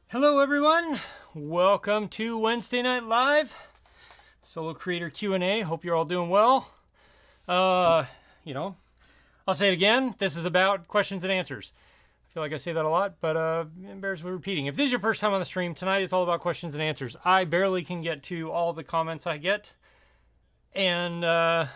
Hello everyone, welcome to Wednesday Night Live, Solo Creator Q&A. Hope you're all doing well. I'll say it again, this is about questions and answers. I feel like I say that a lot, but it bears with repeating. If this is your first time on the stream, tonight it's all about questions and answers. I barely can get to all the comments I get, and so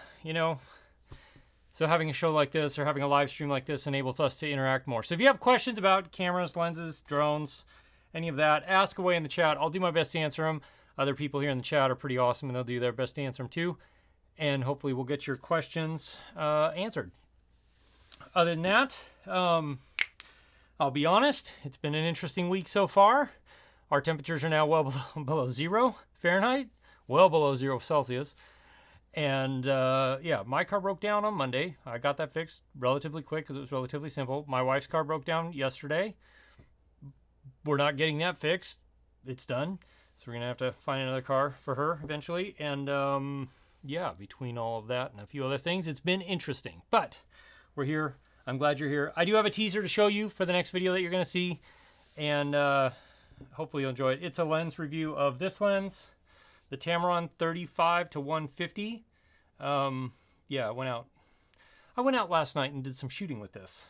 having a show like this or having a live stream like this enables us to interact more. So if you have questions about cameras, lenses, drones, any of that, ask away in the chat. I'll do my best to answer them. Other people here in the chat are pretty awesome, and they'll do their best to answer them too. And hopefully we'll get your questions answered. Other than that, I'll be honest, it's been an interesting week so far. Our temperatures are now well below 0 Fahrenheit, well below 0 Celsius. And yeah, my car broke down on Monday. I got that fixed relatively quick because it was relatively simple. My wife's car broke down yesterday. We're not getting that fixed. It's done. So we're going to have to find another car for her eventually. And yeah, between all of that and a few other things, it's been interesting. But we're here. I'm glad you're here. I do have a teaser to show you for the next video that you're going to see. And hopefully you'll enjoy it. It's a lens review of this lens, the Tamron 35-150. Yeah, I went out last night and did some shooting with this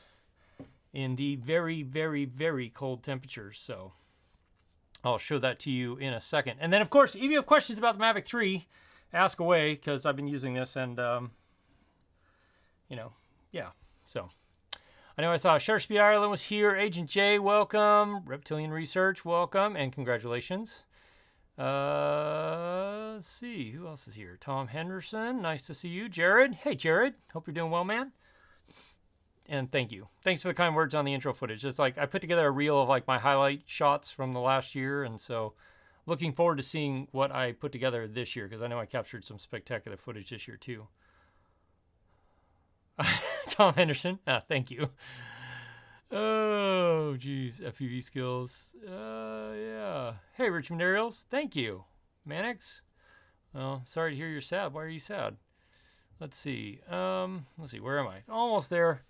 in the very, very, very cold temperatures. So I'll show that to you in a second. And then, of course, if you have questions about the Mavic 3, ask away, because I've been using this and, yeah. So I know I saw Shutter Speed Ireland was here. Agent J, welcome. Reptilian Research, welcome. And congratulations. Let's see. Who else is here? Tom Henderson. Nice to see you. Jared. Hey, Jared. Hope you're doing well, man. And thank you. Thanks for the kind words on the intro footage. It's like I put together a reel of like my highlight shots from the last year. And so looking forward to seeing what I put together this year, because I know I captured some spectacular footage this year too. Tom Henderson. Thank you. Oh, geez. FPV skills. Yeah. Hey, Rich Materials. Thank you. Mannix. Oh, sorry to hear you're sad. Why are you sad? Let's see. Let's see. Where am I? Almost there.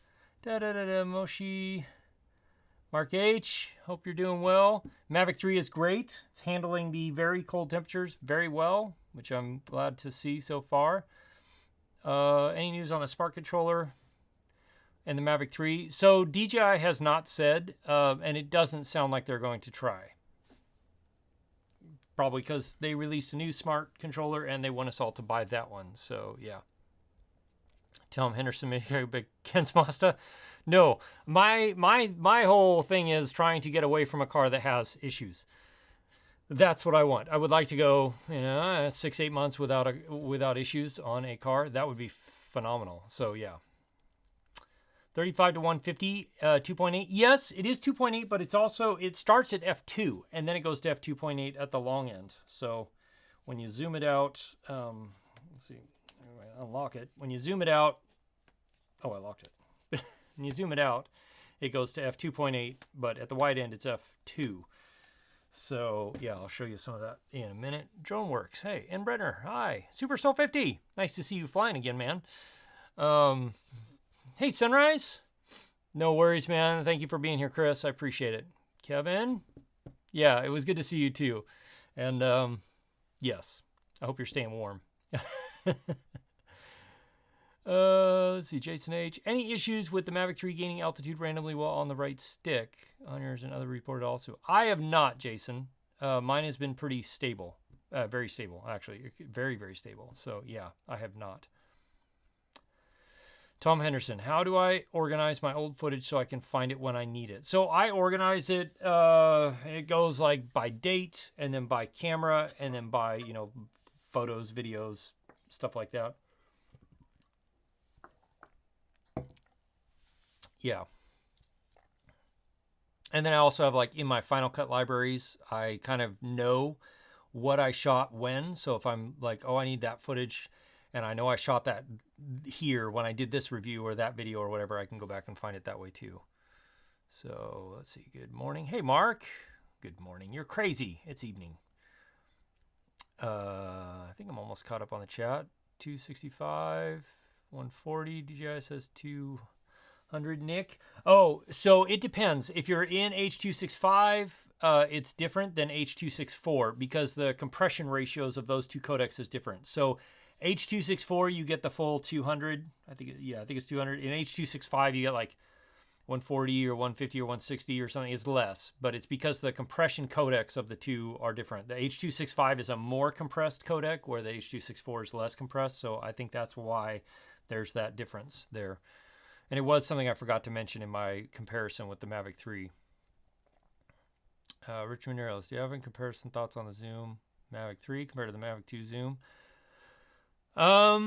Moshi. Mark H. Hope you're doing well. Mavic 3 is great. It's handling the very cold temperatures very well, which I'm glad to see so far. Any news on the Spark controller and the Mavic 3? So DJI has not said, and it doesn't sound like they're going to try. Probably because they released a new smart controller and they want us all to buy that one. So yeah. Tom Henderson, big Ken's Masta. No, my whole thing is trying to get away from a car that has issues. That's what I want. I would like to go, 6-8 months without issues on a car. That would be phenomenal. So yeah. 35 to 150, 2.8. Yes, it is 2.8, but it starts at f2 and then it goes to f2.8 at the long end. So when you zoom it out, let's see, unlock it. When you zoom it out, oh, I locked it. When you zoom it out, it goes to f2.8, but at the wide end, it's f2. So yeah, I'll show you some of that in a minute. Drone works. Hey, N. Brenner, hi. Super Soul 50. Nice to see you flying again, man. Hey, Sunrise. No worries, man. Thank you for being here, Chris. I appreciate it. Kevin. Yeah, it was good to see you too. And yes, I hope you're staying warm. Let's see, Jason H. Any issues with the Mavic 3 gaining altitude randomly while on the right stick? On yours and other reported also. I have not, Jason. Mine has been pretty stable. Very stable, actually. Very, very stable. So yeah, I have not. Tom Henderson, how do I organize my old footage so I can find it when I need it? So I organize it, it goes like by date and then by camera and then by, photos, videos, stuff like that. Yeah. And then I also have like in my Final Cut libraries, I kind of know what I shot when. So if I'm like, oh, I need that footage and I know I shot that here when I did this review or that video or whatever, I can go back and find it that way too. So let's see. Good morning. Hey, Mark. Good morning. You're crazy. It's evening. I think I'm almost caught up on the chat. 265, 140. DJI says 200, Nick. Oh, so it depends. If you're in H.265, it's different than H.264 because the compression ratios of those two codecs is different. So H.264, you get the full 200. I think it's 200. In H.265, you get like 140 or 150 or 160 or something. It's less, but it's because the compression codecs of the two are different. The H.265 is a more compressed codec, where the H.264 is less compressed. So I think that's why there's that difference there. And it was something I forgot to mention in my comparison with the Mavic 3. Richmond Arrows, do you have any comparison thoughts on the zoom Mavic 3 compared to the Mavic 2 zoom? I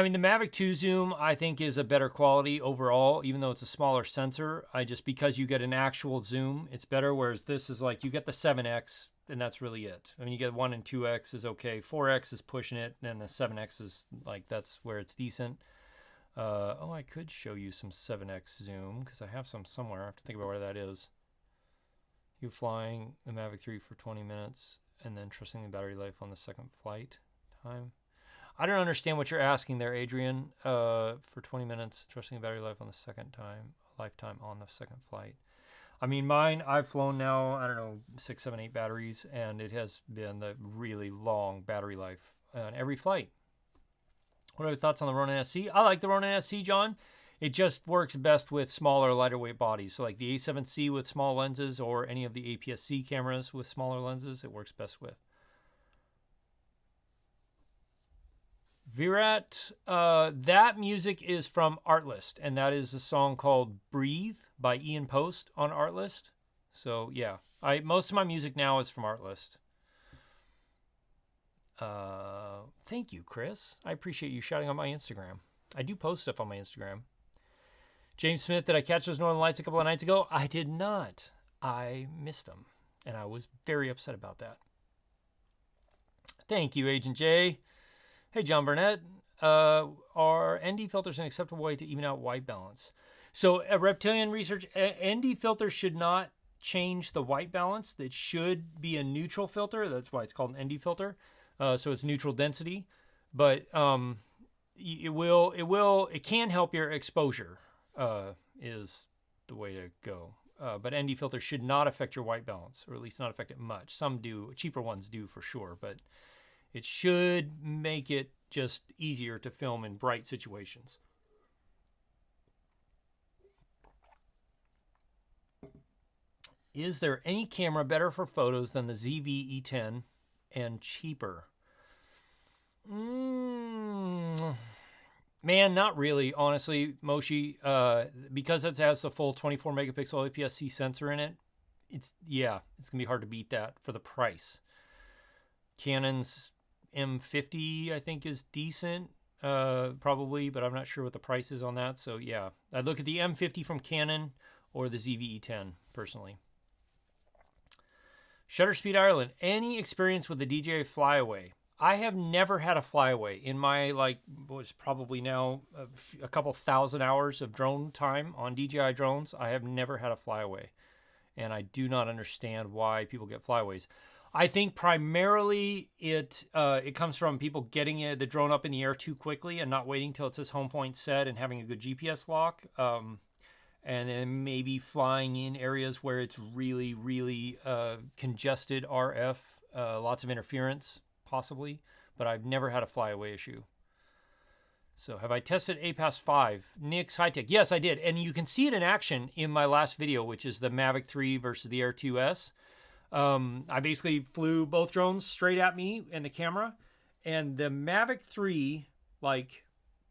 mean, the Mavic 2 zoom, I think, is a better quality overall, even though it's a smaller sensor. Because you get an actual zoom, it's better, whereas this is like, you get the 7X, and that's really it. I mean, you get 1 and 2X is okay, 4X is pushing it, and the 7X is like, that's where it's decent. Oh, I could show you some 7X zoom, because I have some somewhere. I have to think about where that is. You flying the Mavic 3 for 20 minutes, and then trusting the battery life on the second flight time. I don't understand what you're asking there, Adrian. For 20 minutes, trusting the battery life on the second lifetime on the second flight. I mean, mine, I've flown now, I don't know, 6, 7, 8 batteries, and it has been the really long battery life on every flight. What are your thoughts on the Ronin SC? I like the Ronin SC, John. It just works best with smaller, lighter weight bodies. So like the A7C with small lenses, or any of the APS-C cameras with smaller lenses, it works best with. Virat, that music is from Artlist, and that is a song called Breathe by Ian Post on Artlist. So yeah, most of my music now is from Artlist. Thank you, Chris. I appreciate you shouting on my Instagram. I do post stuff on my Instagram. James Smith, did I catch those Northern Lights a couple of nights ago? I did not. I missed them, and I was very upset about that. Thank you, Agent J. Hey, John Burnett. Are ND filters an acceptable way to even out white balance? So, reptilian research, ND filters should not change the white balance. It should be a neutral filter. That's why it's called an ND filter. So it's neutral density, but it can help your exposure. Is the way to go. But ND filters should not affect your white balance, or at least not affect it much. Some do, cheaper ones do for sure, but it should make it just easier to film in bright situations. Is there any camera better for photos than the ZV-E10 and cheaper? Man, not really, honestly, Moshi. Because it has the full 24 megapixel APS-C sensor in it, it's going to be hard to beat that for the price. Canon's M50, I think, is decent, probably, but I'm not sure what the price is on that. So, yeah, I'd look at the M50 from Canon or the ZV-E10, personally. Shutter Speed Ireland, any experience with the DJI Flyaway? I have never had a flyaway in my, was probably now a couple thousand hours of drone time on DJI drones. I have never had a flyaway, and I do not understand why people get flyaways. I think primarily it comes from people getting the drone up in the air too quickly and not waiting till it says home point set and having a good GPS lock. And then maybe flying in areas where it's really, really congested RF, lots of interference, possibly. But I've never had a flyaway issue. So have I tested APAS 5? Nick's High Tech. Yes, I did. And you can see it in action in my last video, which is the Mavic 3 versus the Air 2S. I basically flew both drones straight at me and the camera. And the Mavic 3,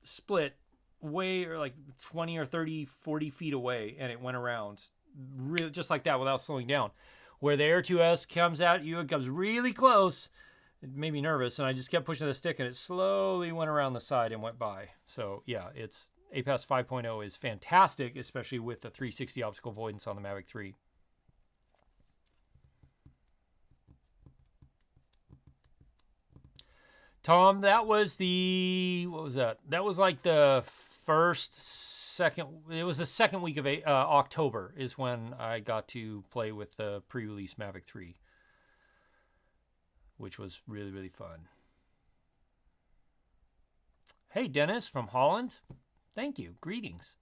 split way, or 20 or 30, 40 feet away, and it went around really just like that without slowing down. Where the Air 2S comes at you, it comes really close. It made me nervous, and I just kept pushing the stick, and it slowly went around the side and went by. So yeah, it's APAS 5.0 is fantastic, especially with the 360 optical avoidance on the Mavic 3. Tom, that was what was that? That was like the it was the second week of October is when I got to play with the pre-release Mavic 3, which was really, really fun. Hey, Dennis from Holland. Thank you. Greetings.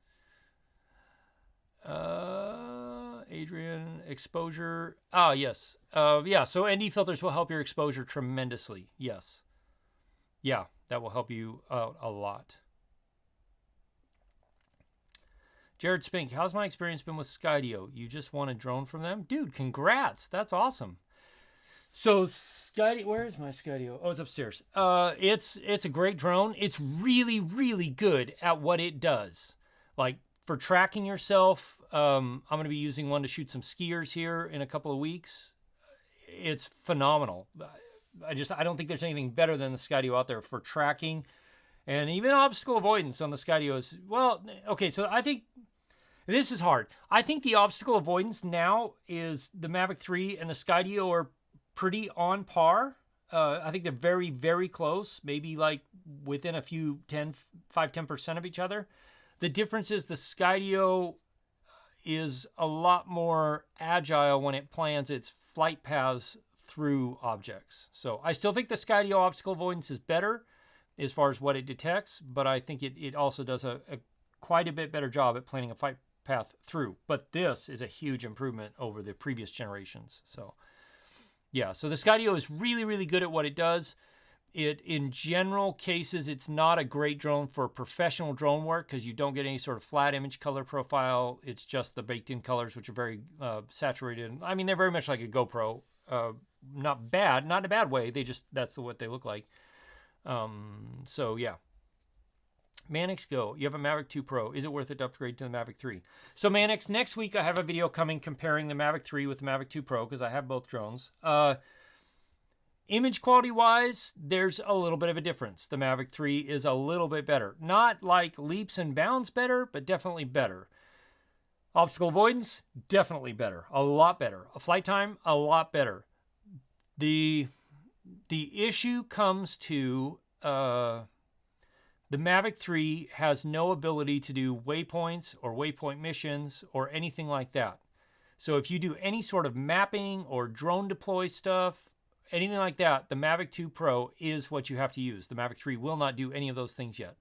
Adrian, exposure. Yes. Yeah, so ND filters will help your exposure tremendously. Yes. Yeah, that will help you out a lot. Jared Spink, how's my experience been with Skydio? You just won a drone from them? Dude, congrats. That's awesome. So Skydio, where is my Skydio? Oh, it's upstairs. It's a great drone. It's really, really good at what it does. Like for tracking yourself, I'm going to be using one to shoot some skiers here in a couple of weeks. It's phenomenal. I don't think there's anything better than the Skydio out there for tracking. And even obstacle avoidance on the Skydio is, well, okay, so I think this is hard. I think the obstacle avoidance now is the Mavic 3 and the Skydio are pretty on par. I think they're very, very close, maybe like within a few 5-10% of each other. The difference is the Skydio is a lot more agile when it plans its flight paths through objects. So I still think the Skydio obstacle avoidance is better as far as what it detects, but I think it also does a quite a bit better job at planning a flight path through. But this is a huge improvement over the previous generations. So yeah, so the Skydio is really, really good at what it does. In general cases, it's not a great drone for professional drone work because you don't get any sort of flat image color profile. It's just the baked in colors, which are very saturated. I mean, they're very much like a GoPro. Not bad, not in a bad way. That's what they look like. So yeah. Mannix Go, you have a Mavic 2 Pro. Is it worth it to upgrade to the Mavic 3? So Mannix, next week I have a video coming comparing the Mavic 3 with the Mavic 2 Pro because I have both drones. Image quality wise, there's a little bit of a difference. The Mavic 3 is a little bit better. Not like leaps and bounds better, but definitely better. Obstacle avoidance, definitely better. A lot better. A flight time, a lot better. The issue comes to the Mavic 3 has no ability to do waypoints or waypoint missions or anything like that. So if you do any sort of mapping or drone deploy stuff, anything like that, the Mavic 2 Pro is what you have to use. The Mavic 3 will not do any of those things yet.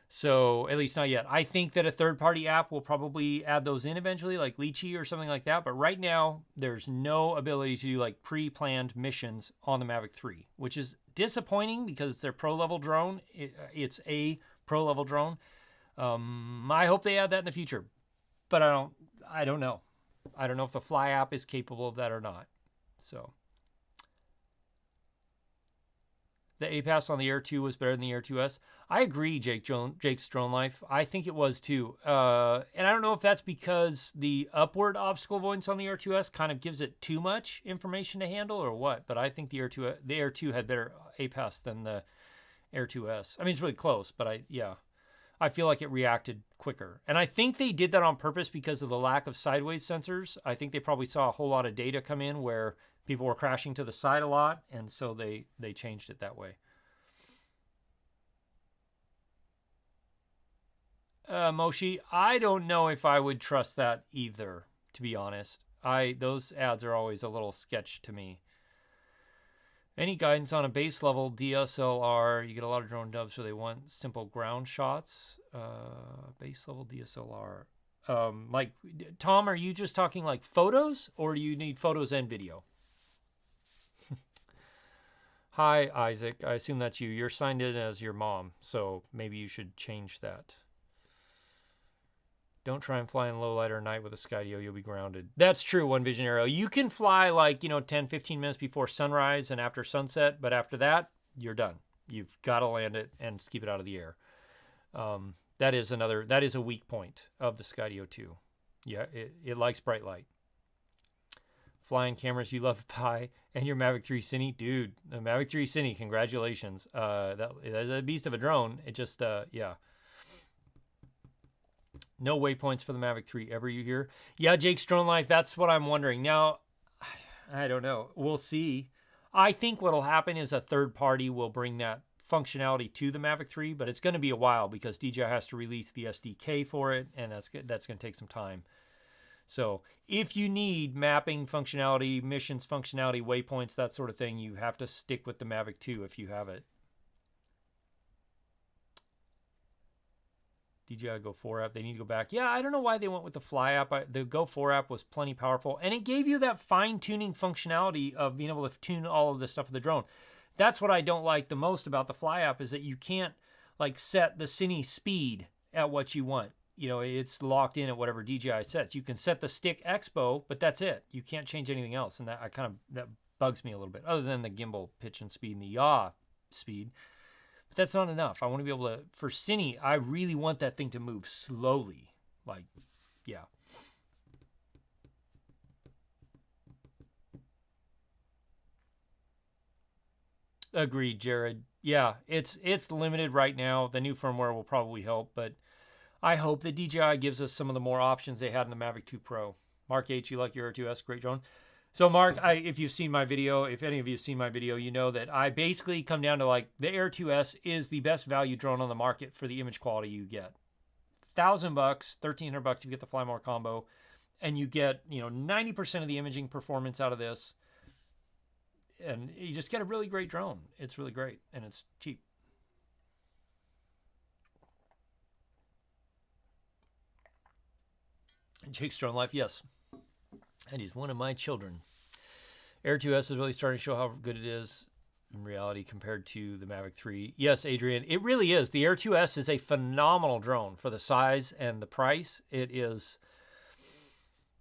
So at least not yet. I think that a third-party app will probably add those in eventually, like Lychee or something like that. But right now, there's no ability to do like pre-planned missions on the Mavic 3, which is disappointing because it's their pro-level drone. It's a pro-level drone. I hope they add that in the future, but I don't know. I don't know if the Fly app is capable of that or not. So the APAS on the Air 2 was better than the Air 2S. I agree, Jake's Drone Life. I think it was too. And I don't know if that's because the upward obstacle avoidance on the Air 2S kind of gives it too much information to handle or what. But I think the Air 2 had better APAS than the Air 2S. I mean, it's really close, but I feel like it reacted quicker. And I think they did that on purpose because of the lack of sideways sensors. I think they probably saw a whole lot of data come in where people were crashing to the side a lot, and so they changed it that way. Moshi, I don't know if I would trust that either, to be honest. Those ads are always a little sketch to me. Any guidance on a base level DSLR? You get a lot of drone dubs, so they want simple ground shots. Base level DSLR. Like, Tom, are you just talking like photos, or do you need photos and video? Hi, Isaac. I assume that's you. You're signed in as your mom, so maybe you should change that. Don't try and fly in low light or night with a Skydio. You'll be grounded. That's true, One Vision Arrow. You can fly like, 10, 15 minutes before sunrise and after sunset, but after that, you're done. You've got to land it and keep it out of the air. That is a weak point of the Skydio 2. Yeah, it likes bright light. Flying cameras you love to buy, and your Mavic 3 Cine. Dude, the Mavic 3 Cine, congratulations. That is a beast of a drone. It just, yeah. No waypoints for the Mavic 3 ever, you hear? Yeah, Jake's Drone Life, that's what I'm wondering. Now, I don't know. We'll see. I think what'll happen is a third party will bring that functionality to the Mavic 3, but it's going to be a while because DJI has to release the SDK for it, and that's going to take some time. So if you need mapping functionality, missions functionality, waypoints, that sort of thing, you have to stick with the Mavic 2 if you have it. DJI Go 4 app, they need to go back. Yeah, I don't know why they went with the Fly app. The Go 4 app was plenty powerful, and it gave you that fine-tuning functionality of being able to tune all of this stuff with the drone. That's what I don't like the most about the Fly app is that you can't like set the Cine speed at what you want. It's locked in at whatever DJI sets. You can set the stick expo, but that's it. You can't change anything else, and that bugs me a little bit. Other than the gimbal pitch and speed and the yaw speed, but that's not enough. I want to be able to for Cine. I really want that thing to move slowly, like, yeah. Agreed, Jared. Yeah, it's limited right now. The new firmware will probably help, but I hope that DJI gives us some of the more options they had in the Mavic 2 Pro. Mark H, you like your R2S? Great drone. So Mark, if you've seen my video, if any of you have seen my video, you know that I basically come down to like the Air 2S is the best value drone on the market for the image quality you get. $1,000, $1,300 if you get the Fly More combo, and you get 90% of the imaging performance out of this, and you just get a really great drone. It's really great, and it's cheap. Jake's Drone Life, yes. And he's one of my children. Air 2S is really starting to show how good it is in reality compared to the Mavic 3. Yes, Adrian, it really is. The Air 2S is a phenomenal drone for the size and the price. It is,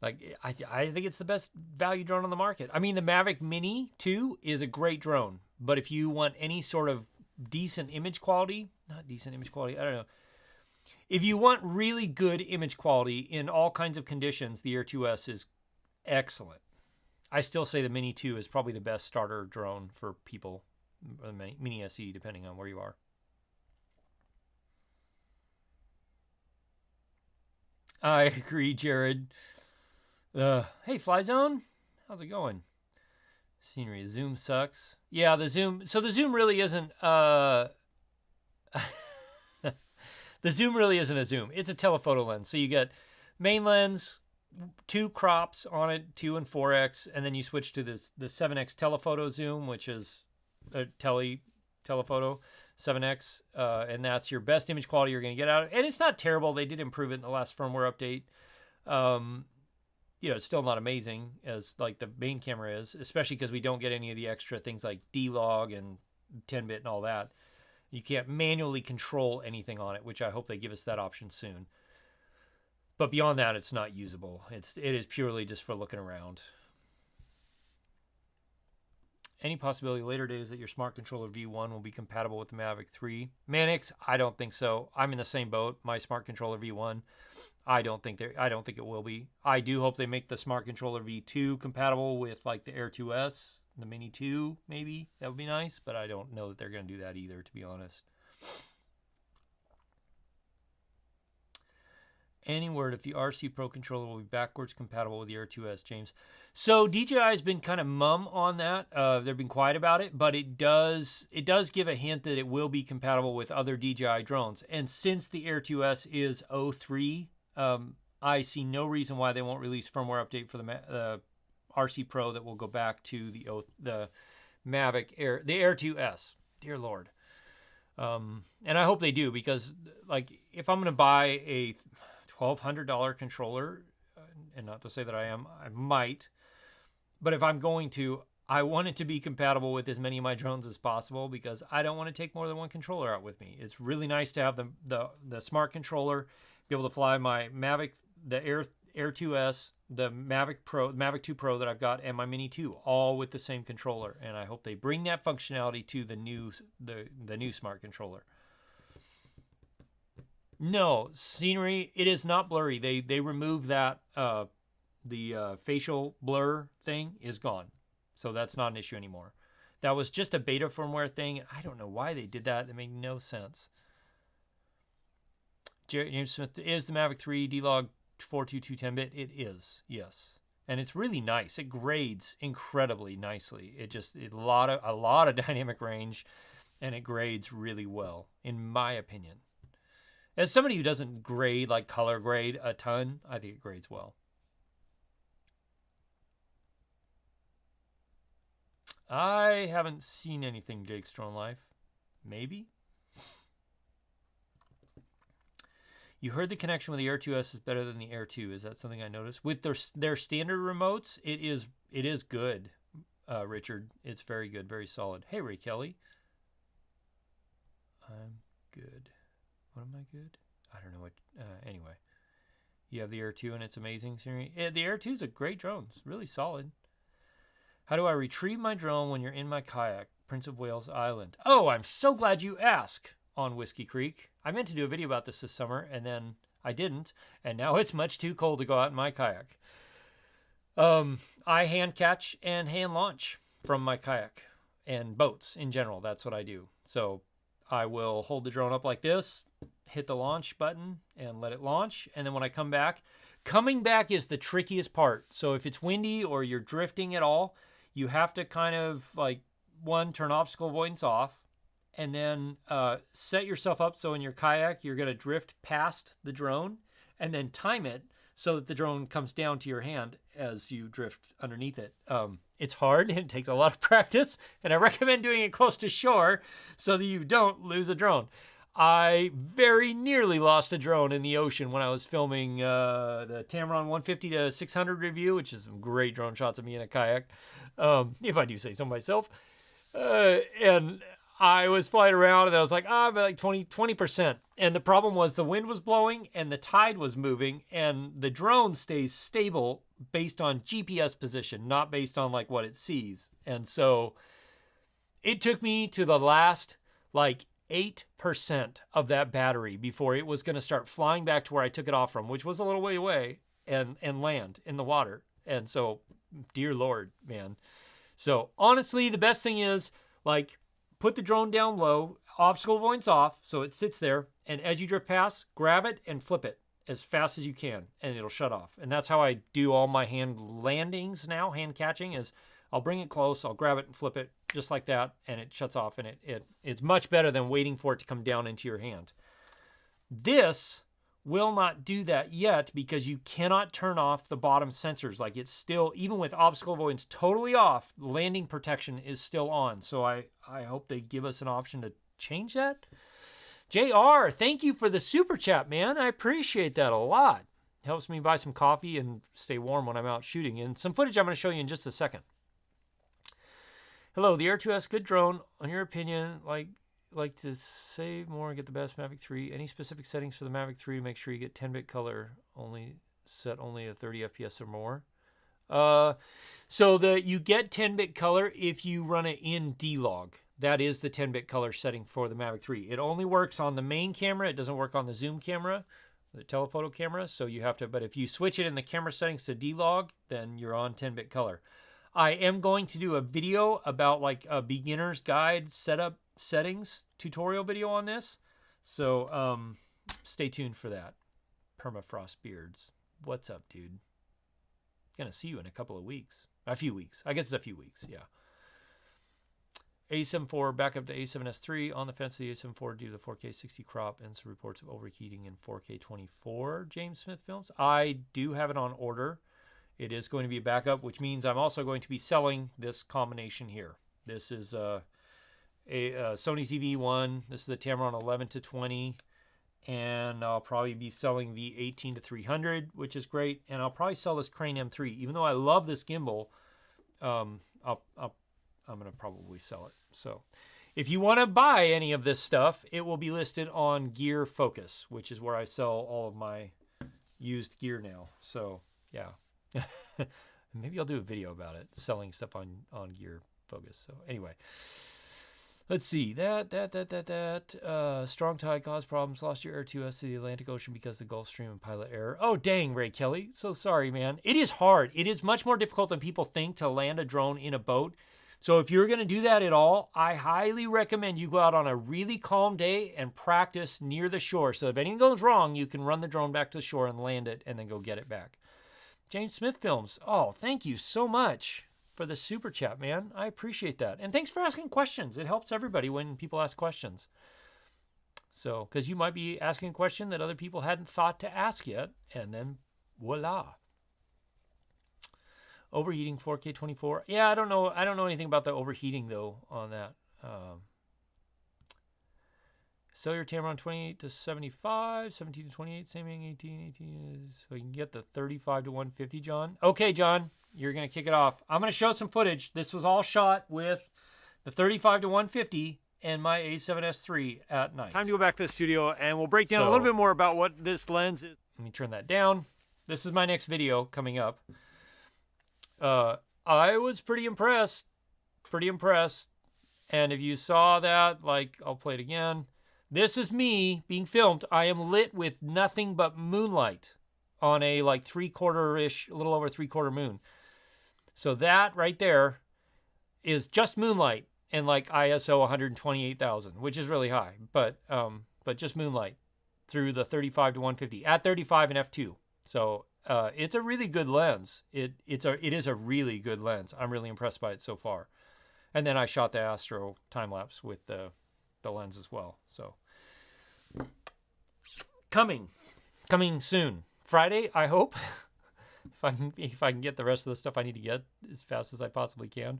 like, I think it's the best value drone on the market. I mean, the Mavic Mini 2 is a great drone, but if you want any sort of decent image quality, not decent image quality, I don't know. If you want really good image quality in all kinds of conditions, the Air 2S is excellent. I still say the Mini 2 is probably the best starter drone for people, or the Mini SE, depending on where you are. I agree, Jared. Hey, Flyzone, how's it going? Scenery, zoom sucks. Yeah, the zoom. So the zoom really isn't. The zoom really isn't a zoom. It's a telephoto lens. So you get main lens, 2 crops on it, 2 and 4x, and then you switch to the 7x telephoto zoom, which is a telephoto 7x, and that's your best image quality you're going to get out of it. And it's not terrible. They did improve it in the last firmware update. It's still not amazing as like the main camera is, especially because we don't get any of the extra things like D-Log and 10-bit and all that. You can't manually control anything on it, which I hope they give us that option soon. But beyond that, it's not usable. It is purely just for looking around. Any possibility later days that your smart controller V1 will be compatible with the Mavic 3? Manix, I don't think so. I'm in the same boat. My smart controller V1, I don't think it will be. I do hope they make the smart controller V2 compatible with like the Air 2S, the Mini 2, maybe. That would be nice, but I don't know that they're going to do that either, to be honest. Any word if the RC Pro controller will be backwards compatible with the Air 2S, James? So DJI has been kind of mum on that. They've been quiet about it, but it does give a hint that it will be compatible with other DJI drones. And since the Air 2S is 03, I see no reason why they won't release firmware update for the RC Pro that will go back to the Mavic Air, the Air 2S. Dear Lord. And I hope they do, because like if I'm going to buy a $1,200 controller, and not to say that I might, but if I'm going to, I want it to be compatible with as many of my drones as possible, because I don't want to take more than one controller out with me. It's really nice to have the smart controller, be able to fly my Mavic, the Air 2S, the Mavic Pro, Mavic 2 Pro that I've got, and my Mini 2, all with the same controller. And I hope they bring that functionality to the new smart controller. No, scenery, it is not blurry. They removed that, the facial blur thing is gone. So that's not an issue anymore. That was just a beta firmware thing. I don't know why they did that. It made no sense. James Smith, is the Mavic 3 D-Log 42210-bit? It is, yes. And it's really nice. It grades incredibly nicely. A lot of dynamic range, and it grades really well, in my opinion. As somebody who doesn't grade, like color grade a ton, I think it grades well. I haven't seen anything Jake's Drone Life. Maybe? You heard the connection with the Air 2S is better than the Air 2. Is that something I noticed? With their standard remotes, it is good, Richard. It's very good, very solid. Hey, Ray Kelly. I'm good. What am I good? I don't know what. Anyway, you have the Air 2 and it's amazing. Yeah, the Air 2 is a great drone. It's really solid. How do I retrieve my drone when you're in my kayak? Prince of Wales Island. Oh, I'm so glad you asked on Whiskey Creek. I meant to do a video about this summer, and then I didn't. And now it's much too cold to go out in my kayak. I hand catch and hand launch from my kayak and boats in general. That's what I do. So I will hold the drone up like this, hit the launch button and let it launch. And then when I come back, coming back is the trickiest part. So if it's windy or you're drifting at all, you have to kind of like, one, turn obstacle avoidance off, and then set yourself up so in your kayak, you're going to drift past the drone and then time it so that the drone comes down to your hand as you drift underneath it. It's hard and it takes a lot of practice, and I recommend doing it close to shore so that you don't lose a drone. I very nearly lost a drone in the ocean when I was filming the Tamron 150-600 review, which is some great drone shots of me in a kayak, if I do say so myself. And I was flying around and I was like, I'm at like 20%. And the problem was the wind was blowing and the tide was moving, and the drone stays stable based on GPS position, not based on like what it sees. And so it took me to the last like 8% of that battery before it was going to start flying back to where I took it off from, which was a little way away, and land in the water. And so dear Lord, man. So honestly, the best thing is like put the drone down low, obstacle avoidance off, so it sits there. And as you drift past, grab it and flip it as fast as you can, and it'll shut off. And that's how I do all my hand landings now. Hand catching is I'll bring it close, I'll grab it and flip it just like that, and it shuts off. And it's much better than waiting for it to come down into your hand. This will not do that yet because you cannot turn off the bottom sensors. Like it's still, even with obstacle avoidance totally off, landing protection is still on. So I hope they give us an option to change that. JR, thank you for the super chat, man. I appreciate that a lot. Helps me buy some coffee and stay warm when I'm out shooting. And some footage I'm going to show you in just a second. Hello, the Air 2S, good drone. On your opinion, like to save more and get the best Mavic 3. Any specific settings for the Mavic 3 to make sure you get 10-bit color, set only at 30 FPS or more? So you get 10-bit color if you run it in D-Log. That is the 10-bit color setting for the Mavic 3. It only works on the main camera. It doesn't work on the zoom camera, the telephoto camera. So you have to, but if you switch it in the camera settings to D-Log, then you're on 10-bit color. I am going to do a video about like a beginner's guide setup settings tutorial video on this. So stay tuned for that. Permafrost Beards. What's up, dude? Gonna see you in a couple of weeks. A few weeks. I guess it's a few weeks, yeah. A7IV backup to A7S3 on the fence of the A7IV due to the 4K 60 crop and some reports of overheating in 4K 24. James Smith Films. I do have it on order. It is going to be a backup, which means I'm also going to be selling this combination here. This is a Sony ZV-1. This is the Tamron 11-20. And I'll probably be selling the 18-300, which is great. And I'll probably sell this Crane M3. Even though I love this gimbal, I'm going to probably sell it. So if you want to buy any of this stuff, it will be listed on Gear Focus, which is where I sell all of my used gear now. So yeah, maybe I'll do a video about it, selling stuff on Gear Focus. So anyway, let's see. Strong tide caused problems. Lost your Air 2S to the Atlantic Ocean because of the Gulf Stream and pilot error. Oh, dang, Ray Kelly. So sorry, man. It is hard. It is much more difficult than people think to land a drone in a boat. So if you're going to do that at all, I highly recommend you go out on a really calm day and practice near the shore. So if anything goes wrong, you can run the drone back to the shore and land it and then go get it back. James Smith Films. Oh, thank you so much for the super chat, man. I appreciate that. And thanks for asking questions. It helps everybody when people ask questions. So, because you might be asking a question that other people hadn't thought to ask yet, and then voila. Overheating 4K 24. Yeah, I don't know anything about the overheating though on that. Sell your Tamron 28-75, 17-28, same thing, 18 is, so you can get the 35-150, John. Okay, John, you're going to kick it off. I'm going to show some footage. This was all shot with the 35-150 and my A7S III at night. Time to go back to the studio and we'll break down a little bit more about what this lens is. Let me turn that down. This is my next video coming up. I was pretty impressed. And if you saw that, like, I'll play it again. This is me being filmed. I am lit with nothing but moonlight on a like 3/4-ish, a little over 3/4 moon. So that right there is just moonlight and like ISO 128,000, which is really high, but just moonlight through the 35-150 at 35 and f2. So it's a really good lens. It is a really good lens. I'm really impressed by it so far. And then I shot the Astro time lapse with the lens as well. So coming soon. Friday, I hope. if I can get the rest of the stuff I need to get as fast as I possibly can.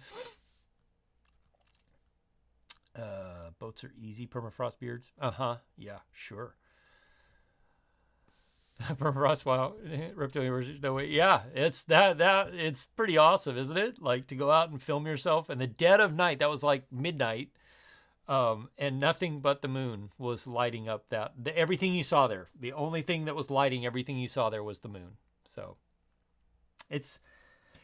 Boats are easy, permafrost beards. Yeah, sure. Permafrost, wow, reptilian version, no way. Yeah, it's it's pretty awesome, isn't it? Like to go out and film yourself in the dead of night. That was like midnight, and nothing but the moon was lighting up everything you saw there. The only thing that was lighting everything you saw there was the moon. So it's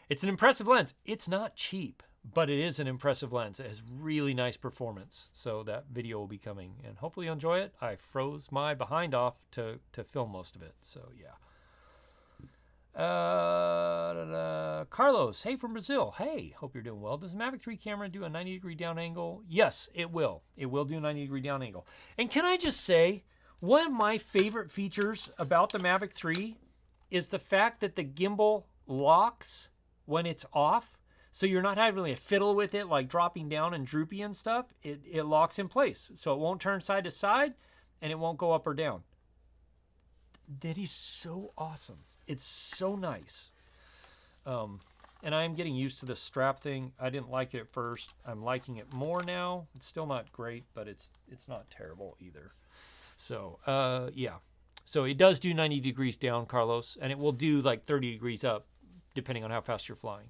an impressive lens. It's not cheap, but it is an impressive lens. It has really nice performance. So that video will be coming, and hopefully you'll enjoy it. I froze my behind off to film most of it. So yeah. Carlos, hey from Brazil. Hey, hope you're doing well. Does the Mavic 3 camera do a 90-degree down angle? Yes, it will. It will do a 90-degree down angle. And can I just say, one of my favorite features about the Mavic 3 is the fact that the gimbal locks when it's off. So you're not having to fiddle with it, like dropping down and droopy and stuff. It locks in place. So it won't turn side to side and it won't go up or down. That is so awesome. It's so nice. And I am getting used to the strap thing. I didn't like it at first. I'm liking it more now. It's still not great, but it's not terrible either. So, yeah. So it does do 90 degrees down, Carlos, and it will do like 30 degrees up, depending on how fast you're flying.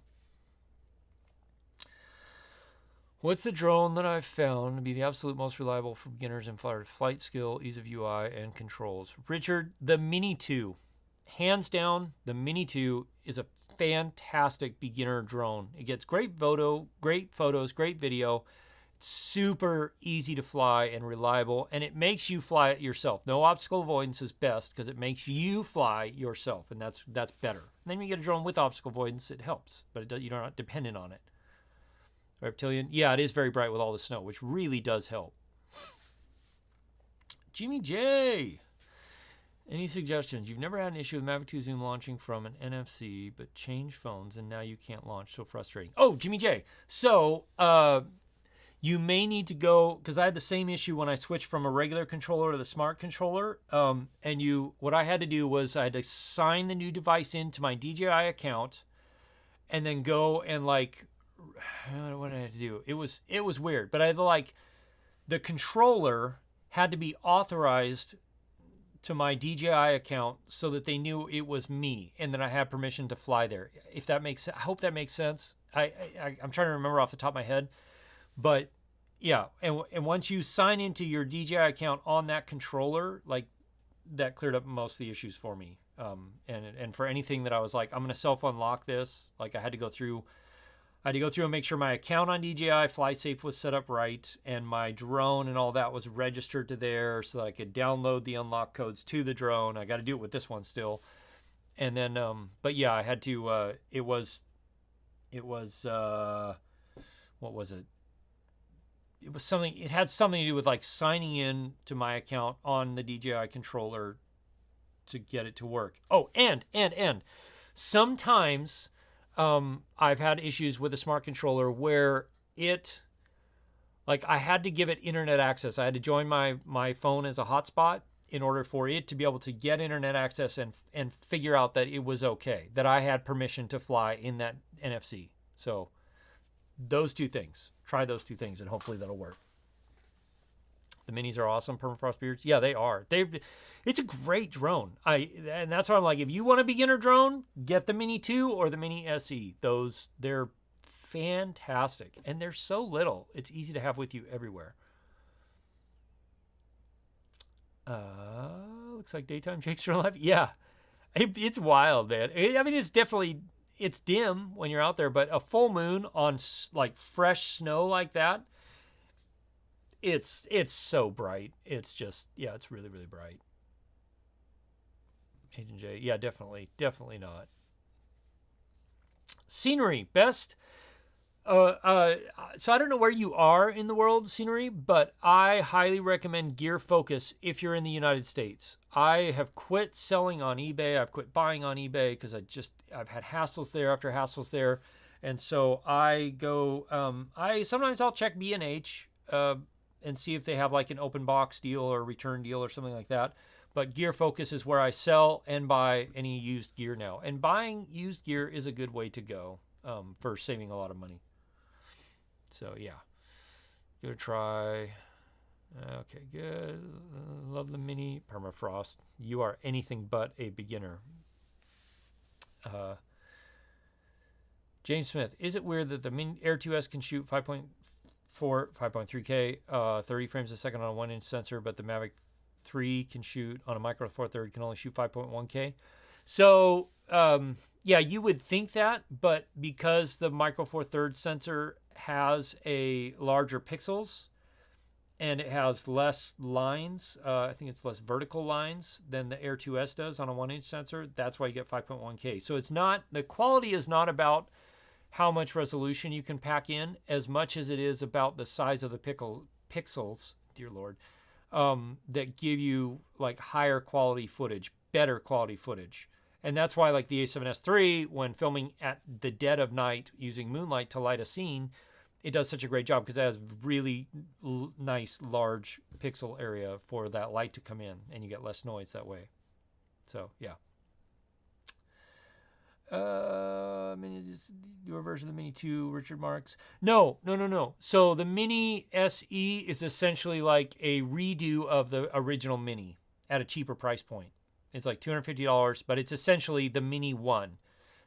What's the drone that I've found to be the absolute most reliable for beginners in flight skill, ease of UI, and controls? Richard, the Mini 2. Hands down, the Mini 2 is a fantastic beginner drone. It gets great photos, great video. It's super easy to fly and reliable, and it makes you fly it yourself. No obstacle avoidance is best because it makes you fly yourself, and that's better. And then when you get a drone with obstacle avoidance, it helps, but you're not dependent on it. Reptilian, yeah, it is very bright with all the snow, which really does help. Jimmy J, any suggestions? You've never had an issue with Mavic 2 Zoom launching from an NFC, but changed phones, and now you can't launch. So frustrating. Oh, Jimmy J. So you may need to go, because I had the same issue when I switched from a regular controller to the smart controller. What I had to do was I had to sign the new device into my DJI account, and then go and like. What did I have to do? It was weird, but I had to the controller had to be authorized to my DJI account so that they knew it was me and that I had permission to fly there. If that makes sense, I hope that makes sense. I'm trying to remember off the top of my head, but yeah. And once you sign into your DJI account on that controller, like that cleared up most of the issues for me. And for anything that I was like, I'm going to self unlock this. Like I had to go through and make sure my account on DJI FlySafe was set up right, and my drone and all that was registered to there so that I could download the unlock codes to the drone. I got to do it with this one still. And then, but yeah, I had to, what was it? It had something to do with like signing in to my account on the DJI controller to get it to work. Oh, and sometimes, I've had issues with a smart controller where I had to give it internet access. I had to join my phone as a hotspot in order for it to be able to get internet access and figure out that it was okay, that I had permission to fly in that NFC. So those two things, try those two things, and hopefully that'll work. The Minis are awesome, permafrost beards. Yeah, they are. It's a great drone. And that's why I'm like, if you want a beginner drone, get the Mini 2 or the Mini SE. They're fantastic, and they're so little. It's easy to have with you everywhere. Looks like daytime shakes are alive. Yeah, it's wild, man. I mean, it's dim when you're out there, but a full moon on like fresh snow like that. It's so bright. It's just, yeah, it's really, really bright. Agent J, yeah, definitely not. Scenery, best. So I don't know where you are in the world, Scenery, but I highly recommend Gear Focus if you're in the United States. I have quit selling on eBay. I've quit buying on eBay because I've had hassles there after hassles there. And so I go, sometimes I'll check B&H, and see if they have like an open box deal or return deal or something like that. But Gear Focus is where I sell and buy any used gear now. And buying used gear is a good way to go for saving a lot of money. So yeah, give it a try. Okay, good. Love the Mini permafrost. You are anything but a beginner. James Smith, is it weird that the Mini Air 2S can shoot 5.3K, 30 frames a second on a 1-inch sensor, but the Mavic 3 can shoot on a Micro Four Third can only shoot 5.1K. So, yeah, you would think that, but because the Micro Four Third sensor has a larger pixels, and it has less lines. I think it's less vertical lines than the Air 2S does on a 1-inch sensor. That's why you get 5.1K. So it's not, the quality is not about how much resolution you can pack in as much as it is about the size of the pixels, dear Lord, that give you like higher quality footage, better quality footage. And that's why like the A7S III, when filming at the dead of night using moonlight to light a scene, it does such a great job because it has really nice large pixel area for that light to come in, and you get less noise that way. So yeah. Your version of the Mini 2, Richard Marks. No. So the Mini SE is essentially like a redo of the original Mini at a cheaper price point. It's like $250, but it's essentially the Mini 1.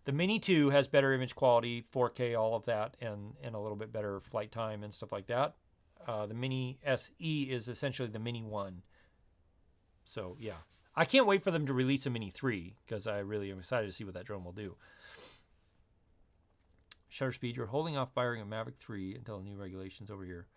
The Mini 2 has better image quality, 4K, all of that, and a little bit better flight time and stuff like that. The Mini SE is essentially the Mini 1. So, yeah. I can't wait for them to release a Mini 3 because I really am excited to see what that drone will do. Shutter speed, you're holding off buying a Mavic 3 until the new regulations over here.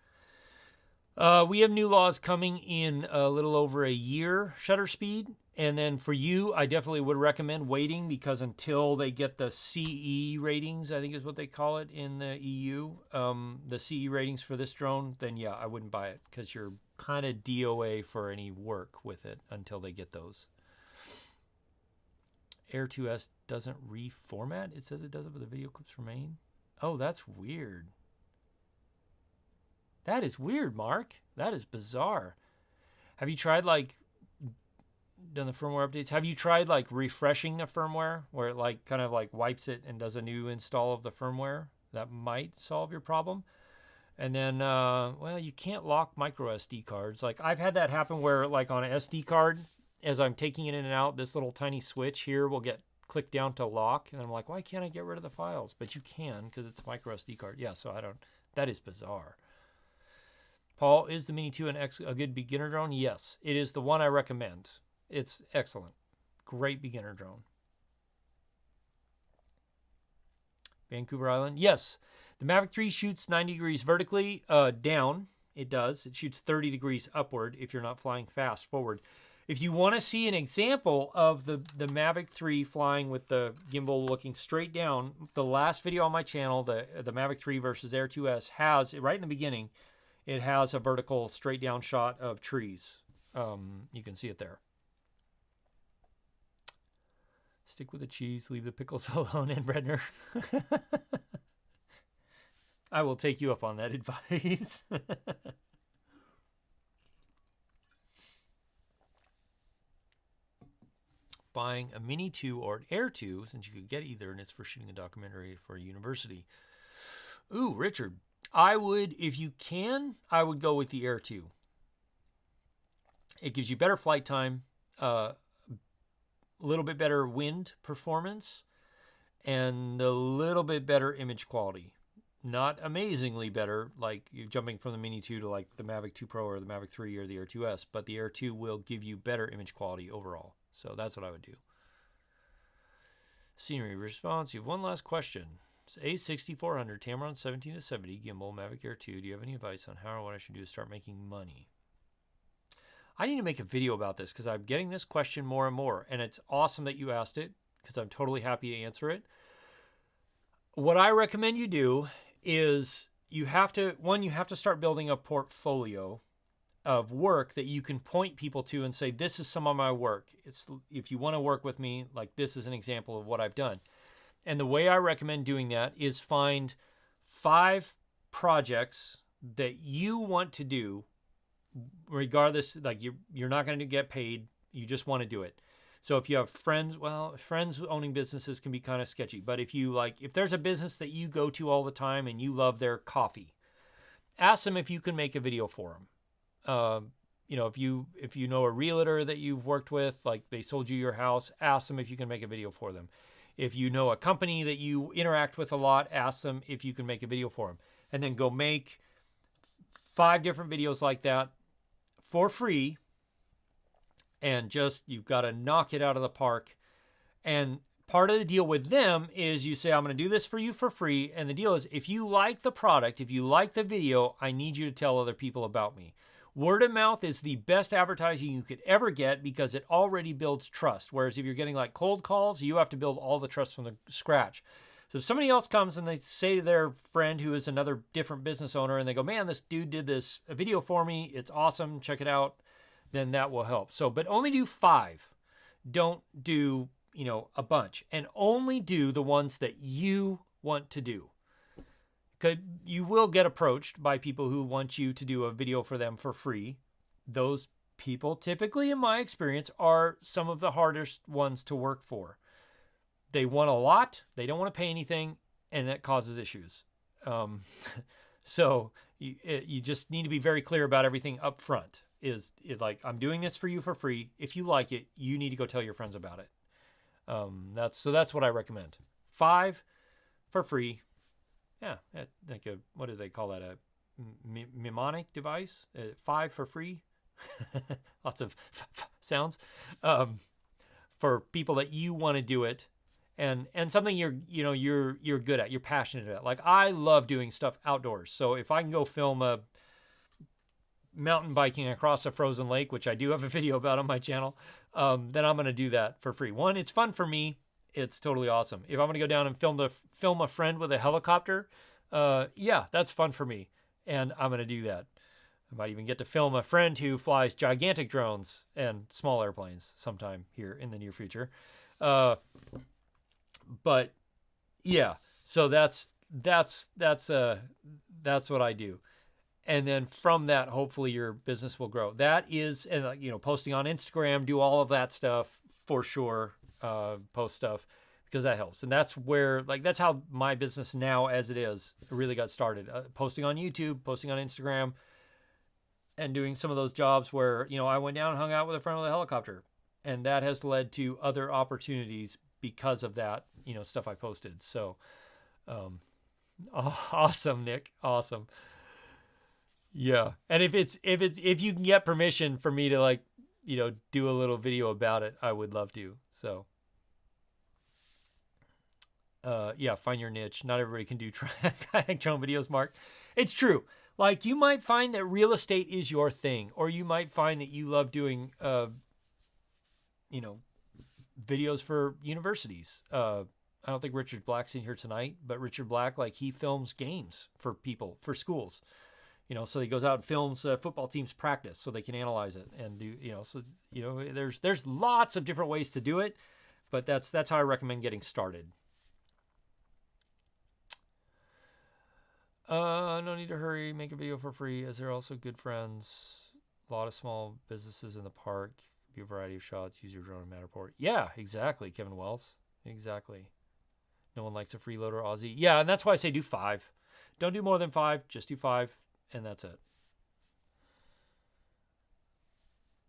We have new laws coming in a little over a year, shutter speed. And then for you, I definitely would recommend waiting because until they get the CE ratings, I think is what they call it in the EU, the CE ratings for this drone, then yeah, I wouldn't buy it because you're kind of DOA for any work with it until they get those. Air 2S doesn't reformat? It says it does it, but the video clips remain? Oh, that's weird. That is weird, Mark. That is bizarre. Have you tried like done the firmware updates? Have you tried like refreshing the firmware where it like kind of like wipes it and does a new install of the firmware? That might solve your problem. And then, well, you can't lock micro SD cards. Like I've had that happen where like on an SD card, as I'm taking it in and out, this little tiny switch here will get clicked down to lock. And I'm like, why can't I get rid of the files? But you can because it's a micro SD card. Yeah, so I don't, that is bizarre. Paul, is the Mini 2 a good beginner drone? Yes, it is the one I recommend. It's excellent. Great beginner drone. Vancouver Island. Yes, the Mavic 3 shoots 90 degrees vertically down. It does. It shoots 30 degrees upward if you're not flying fast forward. If you want to see an example of the Mavic 3 flying with the gimbal looking straight down, the last video on my channel, the Mavic 3 versus Air 2S, has, right in the beginning, it has a vertical straight down shot of trees. You can see it there. Stick with the cheese, leave the pickles alone, and Bredner. I will take you up on that advice. Buying a Mini 2 or an Air 2, since you could get either, and it's for shooting a documentary for a university. Ooh, Richard, I would, if you can, I would go with the Air 2. It gives you better flight time, a little bit better wind performance, and a little bit better image quality. Not amazingly better, like you're jumping from the Mini 2 to like the Mavic 2 Pro or the Mavic 3 or the Air 2S, but the Air 2 will give you better image quality overall. So that's what I would do. Scenery response. You have one last question. It's A6400 Tamron 17-70 gimbal Mavic Air 2. Do you have any advice on how or what I should do to start making money? I need to make a video about this because I'm getting this question more and more, and it's awesome that you asked it because I'm totally happy to answer it. What I recommend you do is you have to start building a portfolio of work that you can point people to and say, this is some of my work. It's, if you want to work with me, like this is an example of what I've done. And the way I recommend doing that is find 5 projects that you want to do, regardless, like you're not going to get paid. You just want to do it. So if you have friends, well, friends owning businesses can be kind of sketchy. But if you like, if there's a business that you go to all the time and you love their coffee, ask them if you can make a video for them. You know, if you know a realtor that you've worked with, like they sold you your house, ask them if you can make a video for them. If you know a company that you interact with a lot, ask them if you can make a video for them. And then go make 5 different videos like that for free. And just, you've got to knock it out of the park. And part of the deal with them is you say, I'm going to do this for you for free. And the deal is, if you like the product, if you like the video, I need you to tell other people about me. Word of mouth is the best advertising you could ever get because it already builds trust. Whereas if you're getting like cold calls, you have to build all the trust from the scratch. So if somebody else comes and they say to their friend who is another different business owner and they go, man, this dude did this video for me. It's awesome. Check it out. Then that will help. So, but only do 5. Don't do, a bunch, and only do the ones that you want to do. You will get approached by people who want you to do a video for them for free. Those people typically, in my experience, are some of the hardest ones to work for. They want a lot, they don't want to pay anything, and that causes issues. So you just need to be very clear about everything up front. Is like, I'm doing this for you for free. If you like it, you need to go tell your friends about it. That's what I recommend. 5 for free. Yeah, like what do they call that? A mnemonic device? 5 for free. Lots of sounds. For people that you want to do it, and something you're good at, you're passionate at. Like, I love doing stuff outdoors. So if I can go film a mountain biking across a frozen lake, which I do have a video about on my channel, then I'm going to do that for free. One, it's fun for me. It's totally awesome. If I'm going to go down and film a friend with a helicopter, yeah, that's fun for me. And I'm going to do that. I might even get to film a friend who flies gigantic drones and small airplanes sometime here in the near future. But yeah, so that's what I do. And then from that, hopefully your business will grow. That is, and posting on Instagram, do all of that stuff for sure. Post stuff, because that helps. And that's where, that's how my business now as it is really got started. Posting on YouTube, posting on Instagram, and doing some of those jobs where, I went down and hung out with a friend with a helicopter. And that has led to other opportunities because of that, stuff I posted. So, awesome, Nick. Awesome. Yeah. And if you can get permission for me to do a little video about it, I would love to. So, yeah, find your niche. Not everybody can do kayak drone videos, Mark. It's true. Like, you might find that real estate is your thing, or you might find that you love doing, videos for universities. I don't think Richard Black's in here tonight, but Richard Black, he films games for people, for schools. So he goes out and films football teams practice so they can analyze it and do, there's lots of different ways to do it, but that's how I recommend getting started. No need to hurry, make a video for free, as they're also good friends. A lot of small businesses in the park, be a variety of shots, use your drone and Matterport. Yeah, exactly, Kevin Wells. Exactly. No one likes a freeloader Aussie. Yeah, and that's why I say do 5. Don't do more than 5, just do 5. And that's it.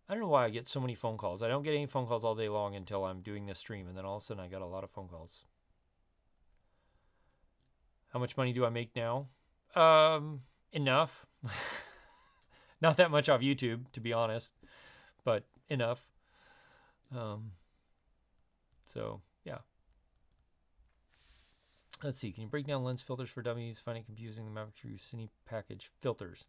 I don't know why I get so many phone calls. I don't get any phone calls all day long until I'm doing this stream. And then all of a sudden I got a lot of phone calls. How much money do I make now? Enough. Not that much off YouTube, to be honest. But enough. So, yeah. Let's see. Can you break down lens filters for dummies? Finding confusing the Mavic 3 Cine package filters.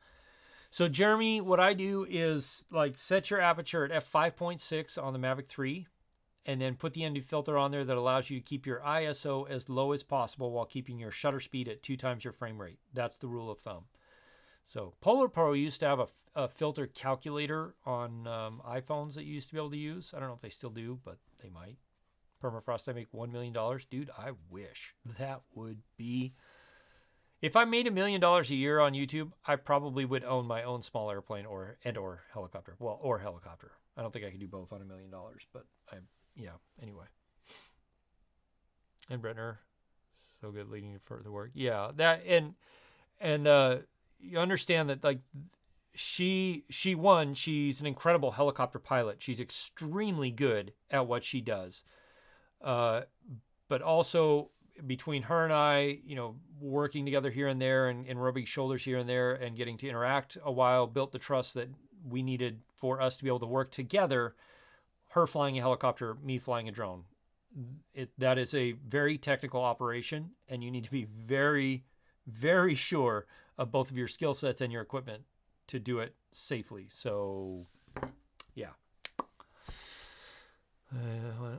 So, Jeremy, what I do is set your aperture at f5.6 on the Mavic 3, and then put the ND filter on there that allows you to keep your ISO as low as possible while keeping your shutter speed at 2 times your frame rate. That's the rule of thumb. So, Polar Pro used to have a filter calculator on iPhones that you used to be able to use. I don't know if they still do, but they might. Permafrost, I make $1 million. Dude, I wish. That would be... If I made $1 million a year on YouTube, I probably would own my own small airplane or helicopter. Well, or helicopter. I don't think I could do both on $1 million, but anyway. And Bretner, so good leading to further work. Yeah, that, and you understand that, she's an incredible helicopter pilot. She's extremely good at what she does. But also between her and I, working together here and there and rubbing shoulders here and there and getting to interact a while, built the trust that we needed for us to be able to work together, her flying a helicopter, me flying a drone. That is a very technical operation, and you need to be very, very sure of both of your skill sets and your equipment to do it safely. So, yeah.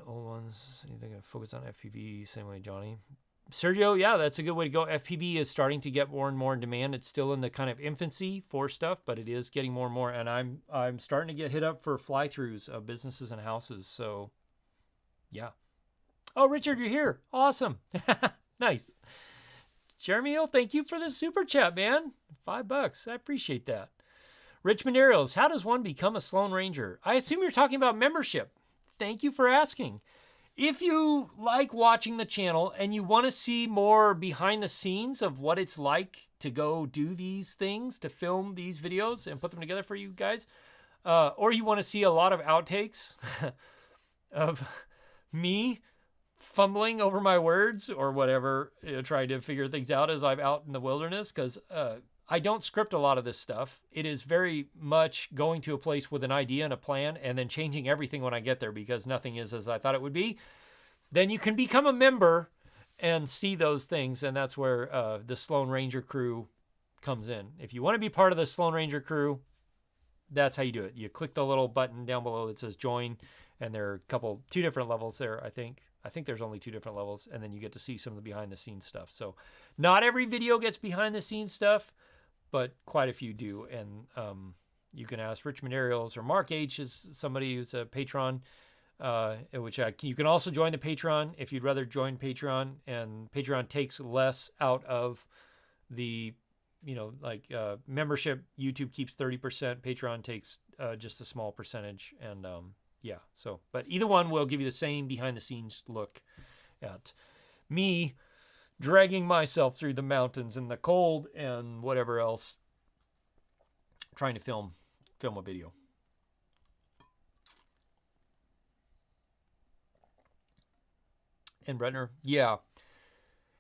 Old ones, anything to focus on FPV, same way, Johnny. Sergio, yeah, that's a good way to go. FPV is starting to get more and more in demand. It's still in the kind of infancy for stuff, but it is getting more and more. And I'm starting to get hit up for fly-throughs of businesses and houses. So, yeah. Oh, Richard, you're here. Awesome. Nice. Jeremy Hill, thank you for the super chat, man. $5. I appreciate that. Richmond Aerials, how does one become a Sloan Ranger? I assume you're talking about membership. Thank you for asking. If you like watching the channel and you want to see more behind the scenes of what it's like to go do these things, to film these videos and put them together for you guys, or you want to see a lot of outtakes of me fumbling over my words or whatever, trying to figure things out as I'm out in the wilderness, because I don't script a lot of this stuff. It is very much going to a place with an idea and a plan and then changing everything when I get there because nothing is as I thought it would be. Then you can become a member and see those things, and that's where the Sloan Ranger crew comes in. If you want to be part of the Sloan Ranger crew, that's how you do it. You click the little button down below that says join, and there are two different levels there, I think. I think there's only 2 different levels, and then you get to see some of the behind-the-scenes stuff. So not every video gets behind-the-scenes stuff, but quite a few do. And you can ask Richmond Aerials, or Mark H. is somebody who's a patron, you can also join the Patreon if you'd rather join Patreon. And Patreon takes less out of the, membership. YouTube keeps 30%. Patreon takes just a small percentage. And yeah, so, but either one will give you the same behind-the-scenes look at me dragging myself through the mountains in the cold and whatever else, trying to film a video. And Bretner, yeah.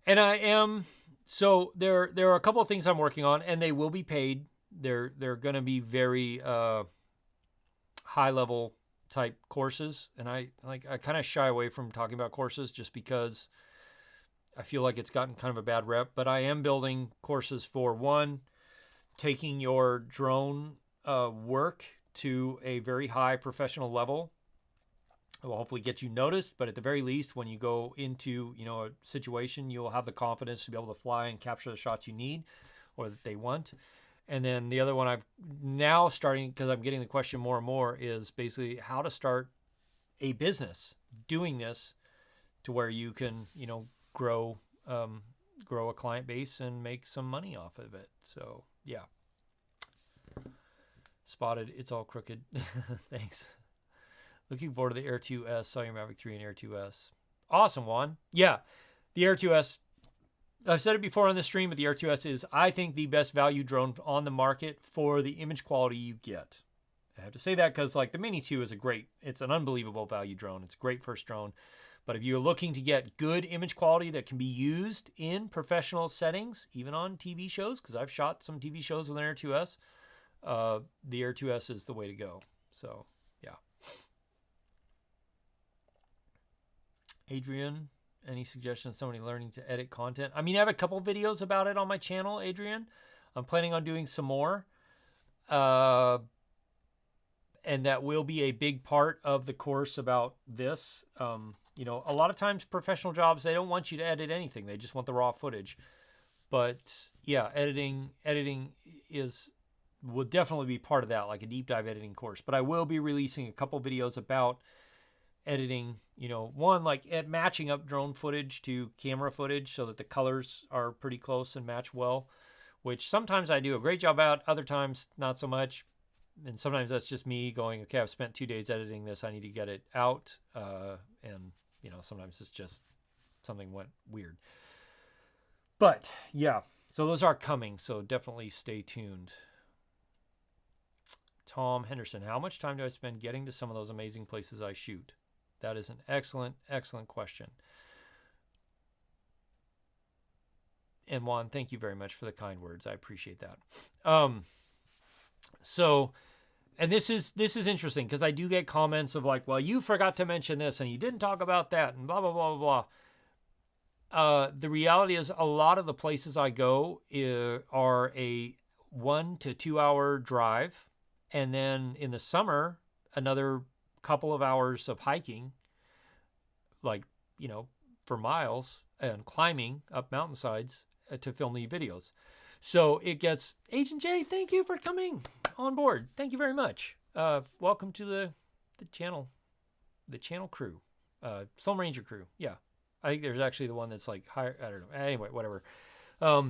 And I am, so there are a couple of things I'm working on, and they will be paid. They're going to be very high-level type courses, and I kind of shy away from talking about courses just because I feel like it's gotten kind of a bad rep, but I am building courses for, one, taking your drone work to a very high professional level. It will hopefully get you noticed, but at the very least, when you go into a situation, you'll have the confidence to be able to fly and capture the shots you need or that they want. And then the other one I'm now starting, because I'm getting the question more and more, is basically how to start a business doing this to where you can, grow a client base and make some money off of it. So yeah. Spotted, it's all crooked. Thanks. Looking forward to the Air 2S. Saw your Mavic 3 and Air 2S. Awesome, Juan. Yeah, the Air 2S. I've said it before on the stream, but the Air 2S is, I think, the best value drone on the market for the image quality you get. I have to say that because, the Mini 2 is it's an unbelievable value drone. It's a great first drone. But if you're looking to get good image quality that can be used in professional settings, even on TV shows, because I've shot some TV shows with an Air 2S, the Air 2S is the way to go. So, yeah. Adrian, any suggestions? Somebody learning to edit content? I mean, I have a couple videos about it on my channel, Adrian. I'm planning on doing some more. And that will be a big part of the course about this. A lot of times professional jobs, they don't want you to edit anything. They just want the raw footage. But yeah, editing will definitely be part of that, like a deep dive editing course. But I will be releasing a couple videos about editing, one, at matching up drone footage to camera footage so that the colors are pretty close and match well, which sometimes I do a great job at, other times not so much. And sometimes that's just me going, okay, I've spent 2 days editing this, I need to get it out. And sometimes it's just something went weird. But yeah, so those are coming, so definitely stay tuned. Tom Henderson, how much time do I spend getting to some of those amazing places I shoot? That is an excellent, excellent question. And Juan, thank you very much for the kind words. I appreciate that. And this is interesting because I do get comments of well, you forgot to mention this and you didn't talk about that and blah, blah, blah, blah, blah. The reality is a lot of the places I go are a 1 to 2 hour drive. And then in the summer, another couple of hours of hiking, like, for miles and climbing up mountainsides to film the videos. So it gets, Agent J, thank you for coming on board. Thank you very much. Welcome to the channel crew, Storm Ranger crew. Yeah. I think there's actually the one that's like higher. I don't know. Anyway, whatever.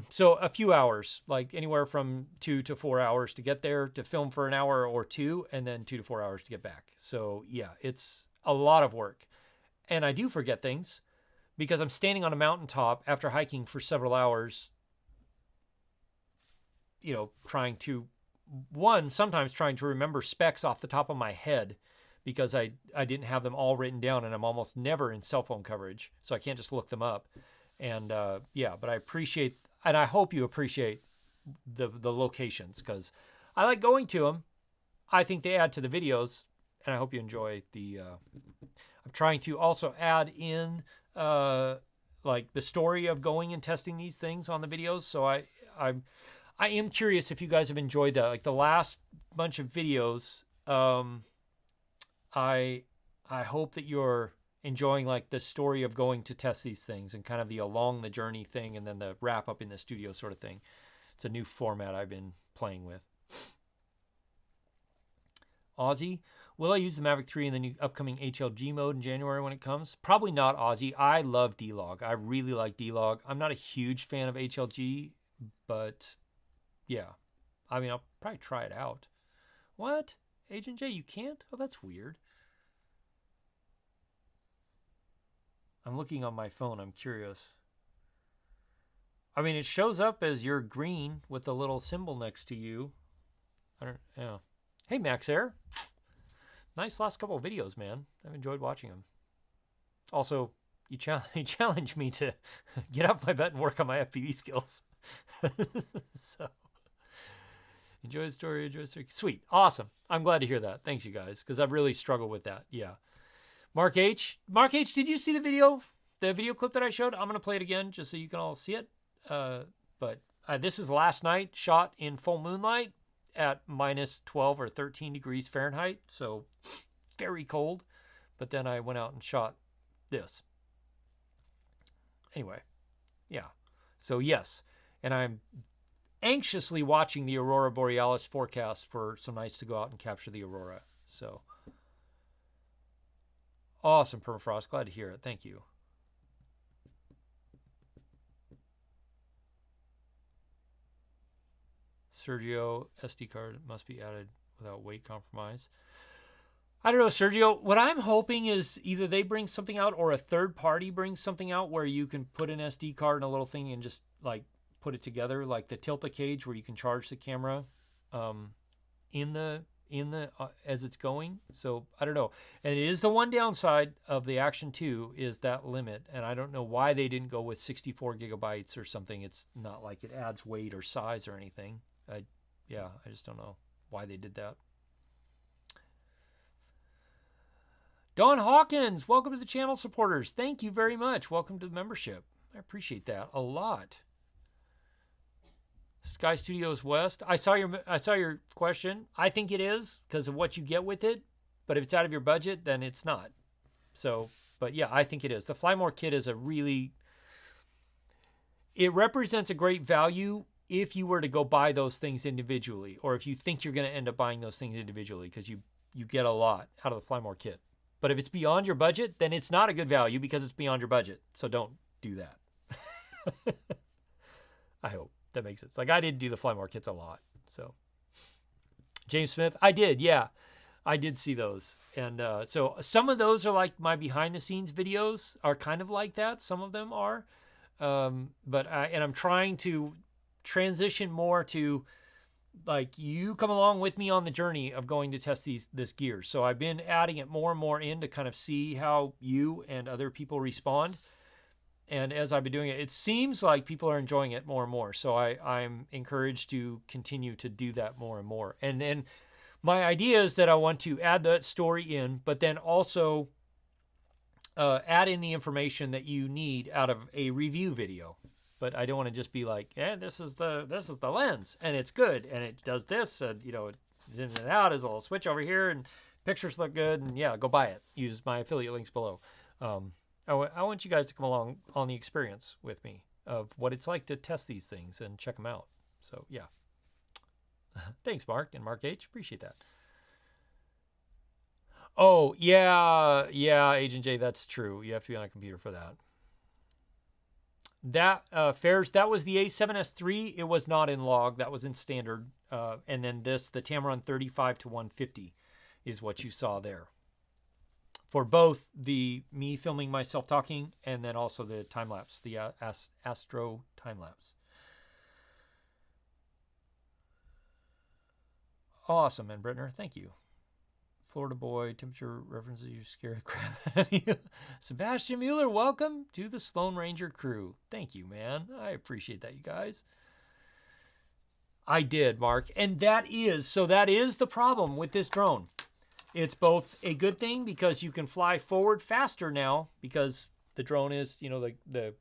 So a few hours, like anywhere from 2 to 4 hours to get there, to film for an hour or two, and then 2 to 4 hours to get back. So yeah, it's a lot of work. And I do forget things because I'm standing on a mountaintop after hiking for several hours, sometimes trying to remember specs off the top of my head because I didn't have them all written down, and I'm almost never in cell phone coverage, so I can't just look them up. And but I appreciate, and I hope you appreciate the locations, because I like going to them. I think they add to the videos, and I hope you enjoy the. I'm trying to also add in like the story of going and testing these things on the videos. So I am curious if you guys have enjoyed that. Like the last bunch of videos, I hope that you're enjoying like the story of going to test these things and kind of the along the journey thing, and then the wrap up in the studio sort of thing. It's a new format I've been playing with. Aussie, will I use the Mavic 3 in the new upcoming HLG mode in January when it comes? Probably not, Aussie. I love D-Log. I really like D-Log. I'm not a huge fan of HLG, but yeah. I mean, I'll probably try it out. What? Agent J, you can't? Oh, that's weird. I'm looking on my phone. I'm curious. I mean, it shows up as you're green with the little symbol next to you. Yeah. Hey, Max Air. Nice last couple of videos, man. I've enjoyed watching them. Also, you challenged me to get off my butt and work on my FPV skills. So, enjoy the story. Sweet. Awesome. I'm glad to hear that. Thanks, you guys, because I've really struggled with that. Yeah. Mark H, did you see the video clip that I showed? I'm going to play it again just so you can all see it. But this is last night, shot in full moonlight at minus 12 or 13 degrees Fahrenheit. So very cold. But then I went out and shot this. Anyway, yeah. So yes, and I'm anxiously watching the Aurora Borealis forecast for some nights to go out and capture the aurora. So awesome, Permafrost. Glad to hear it. Thank you. Sergio, SD card must be added without weight compromise. I don't know, Sergio. What I'm hoping is either they bring something out or a third party brings something out where you can put an SD card in a little thing and just like put it together, like the Tilt-A-Cage where you can charge the camera in the as it's going. So I don't know. And it is the one downside of the Action 2 is that limit. And I don't know why they didn't go with 64 gigabytes or something. It's not like it adds weight or size or anything. I just don't know why they did that. Don Hawkins, welcome to the channel, supporters. Thank you very much. Welcome to the membership. I appreciate that a lot. Sky Studios West. I saw your question. I think it is because of what you get with it. But if it's out of your budget, then it's not. So, but yeah, I think it is. The Fly More kit is it represents a great value if you were to go buy those things individually, or if you think you're going to end up buying those things individually, because you get a lot out of the Fly More kit. But if it's beyond your budget, then it's not a good value because it's beyond your budget. So don't do that. I hope that makes sense. Like I did do the Fly More kits a lot. So James Smith, I did. Yeah, I did see those. And so some of those are like my behind the scenes videos are kind of like that. Some of them are. But I'm trying to transition more to like you come along with me on the journey of going to test this gear. So I've been adding it more and more in to kind of see how you and other people respond. And as I've been doing it, it seems like people are enjoying it more and more. So I'm encouraged to continue to do that more and more. And then my idea is that I want to add that story in, but then also add in the information that you need out of a review video. but I don't want to just be like, this is the lens and it's good and it does this and you know it in and out is a little switch over here and pictures look good and yeah, go buy it. Use my affiliate links below. I want you guys to come along on the experience with me of what it's like to test these things and check them out. So yeah. Thanks, Mark and Mark H. Appreciate that. Oh, yeah, Agent J, that's true. You have to be on a computer for that. That Fairs, that was the A7S3. It was not in log. That was in standard. And then this, the Tamron 35 to 150 is what you saw there. For both the me filming myself talking and then also the time lapse, the Astro time lapse. Awesome, and Brittner, thank you. Florida boy, temperature references you scare crap out of you. Sebastian Mueller, welcome to the Sloan Ranger crew. Thank you, man. I appreciate that, you guys. I did, Mark. And that is the problem with this drone. It's both a good thing because you can fly forward faster now because the drone is, you know, the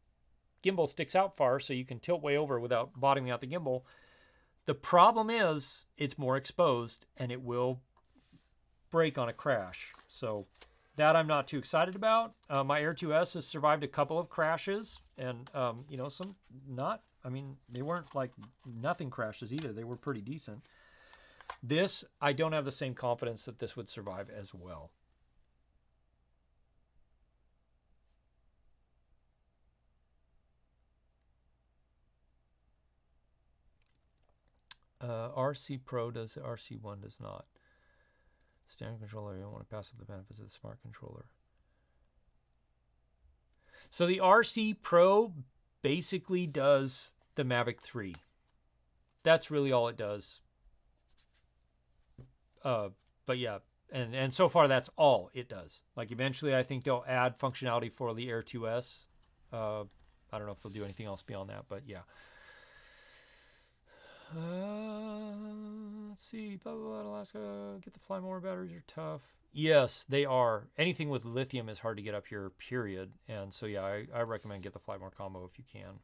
gimbal sticks out far so you can tilt way over without bottoming out the gimbal. The problem is it's more exposed and it will break on a crash. So that I'm not too excited about. My Air 2S has survived a couple of crashes and, you know, some not, I mean, they weren't like nothing crashes either. They were pretty decent. This, I don't have the same confidence that this would survive as well. RC Pro does, RC1 does not. Standard controller, you don't want to pass up the benefits of the smart controller. So the RC Pro basically does the Mavic 3. That's really all it does. But yeah, and so far that's all it does. Like eventually I think they'll add functionality for the Air 2S. I don't know if they'll do anything else beyond that, but yeah. Let's see. Blah, blah, blah, Alaska. Get the Fly More batteries are tough. Yes, they are. Anything with lithium is hard to get up here, period. And so, yeah, I recommend get the Fly More combo if you can.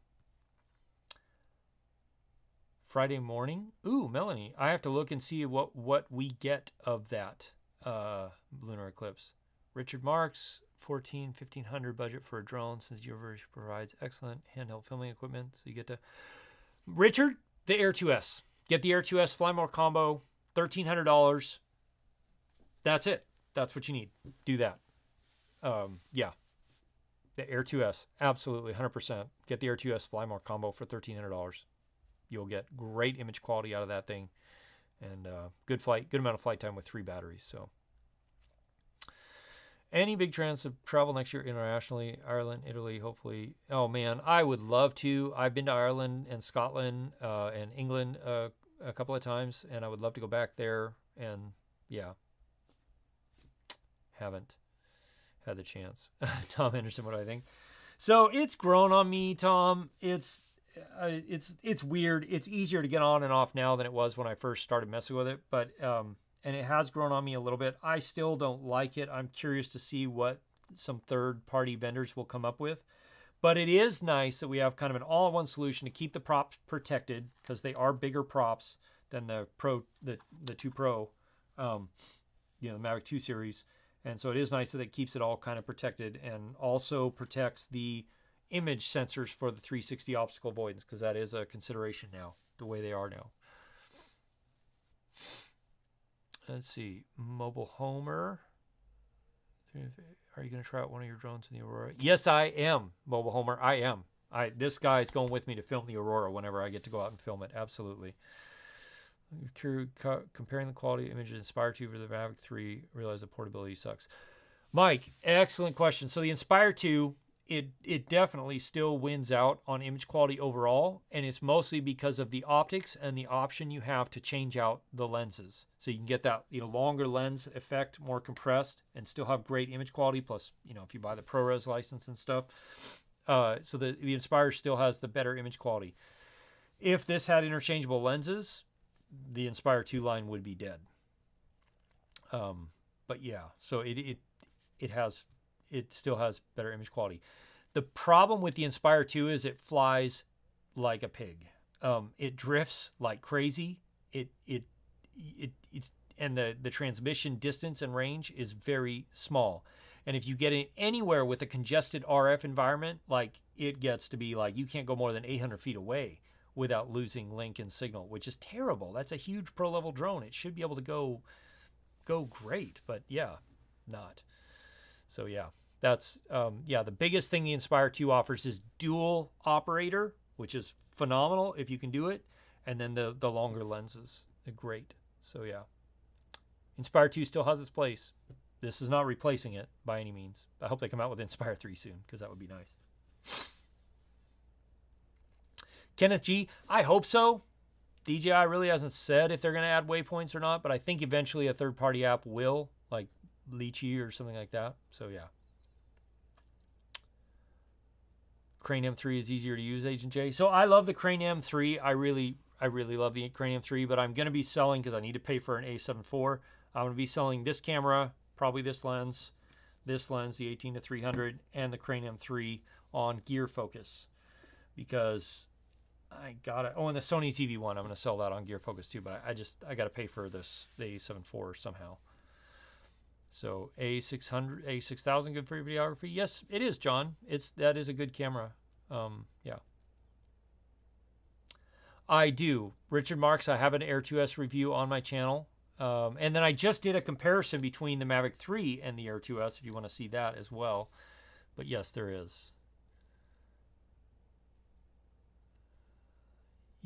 Friday morning. Ooh, Melanie. I have to look and see what we get of that lunar eclipse. Richard Marks, 1,500 budget for a drone since Universe provides excellent handheld filming equipment. So you get to... Richard... The Air 2S. Get the Air 2S Fly More combo, $1,300. That's it. That's what you need. Do that. Yeah. The Air 2S. Absolutely, 100%. Get the Air 2S Fly More combo for $1,300. You'll get great image quality out of that thing. And good amount of flight time with 3 batteries. So, any big plans to travel next year internationally? Ireland, Italy, hopefully. Oh man, I would love to. I've been to Ireland and Scotland and England a couple of times, and I would love to go back there. And yeah, haven't had the chance. Tom Anderson, what do I think? So it's grown on me, Tom. It's weird. It's easier to get on and off now than it was when I first started messing with it, but and it has grown on me a little bit. I still don't like it. I'm curious to see what some third-party vendors will come up with. But it is nice that we have kind of an all-in-one solution to keep the props protected because they are bigger props than the the 2 Pro, you know, the Mavic 2 series. And so it is nice that it keeps it all kind of protected and also protects the image sensors for the 360 optical avoidance because that is a consideration now, the way they are now. Let's see, Mobile Homer. Are you going to try out one of your drones in the Aurora? Yes, I am, Mobile Homer. I am. This guy is going with me to film the Aurora whenever I get to go out and film it. Absolutely. Comparing the quality of images Inspire 2 for the Mavic 3, realize the portability sucks. Mike, excellent question. So the Inspire 2, it definitely still wins out on image quality overall, and it's mostly because of the optics and the option you have to change out the lenses. So you can get that, you know, longer lens effect, more compressed, and still have great image quality. Plus, you know, if you buy the ProRes license and stuff, so the Inspire still has the better image quality. If this had interchangeable lenses, the Inspire 2 line would be dead. But yeah, so it still has better image quality. The problem with the Inspire 2 is it flies like a pig. It drifts like crazy. It and the transmission distance and range is very small. And if you get it anywhere with a congested RF environment, like it gets to be like you can't go more than 800 feet away without losing link and signal, which is terrible. That's a huge pro level drone. It should be able to go great, but yeah, not. So yeah, that's the biggest thing the Inspire 2 offers is dual operator, which is phenomenal if you can do it, and then the longer lenses are great. So yeah, Inspire 2 still has its place. This is not replacing it by any means. I hope they come out with Inspire 3 soon, because that would be nice. Kenneth G, I hope so. DJI really hasn't said if they're going to add waypoints or not, but I think eventually a third-party app will, like Lychee or something like that. So yeah. Crane M3 is easier to use, Agent J. So I love the Crane M3. I really love the Crane M3, but I'm going to be selling, because I need to pay for an A7IV. I'm going to be selling this camera, probably this lens, the 18-300, and the Crane M3 on Gear Focus, because I got it. Oh, and the Sony TV1, I'm going to sell that on Gear Focus too, but I got to pay for this, the A7IV somehow. So A600, A6000, good for your videography? Yes, it is, John. That is a good camera. Yeah. I do. Richard Marks, I have an Air 2S review on my channel. And then I just did a comparison between the Mavic 3 and the Air 2S, if you want to see that as well. But yes, there is.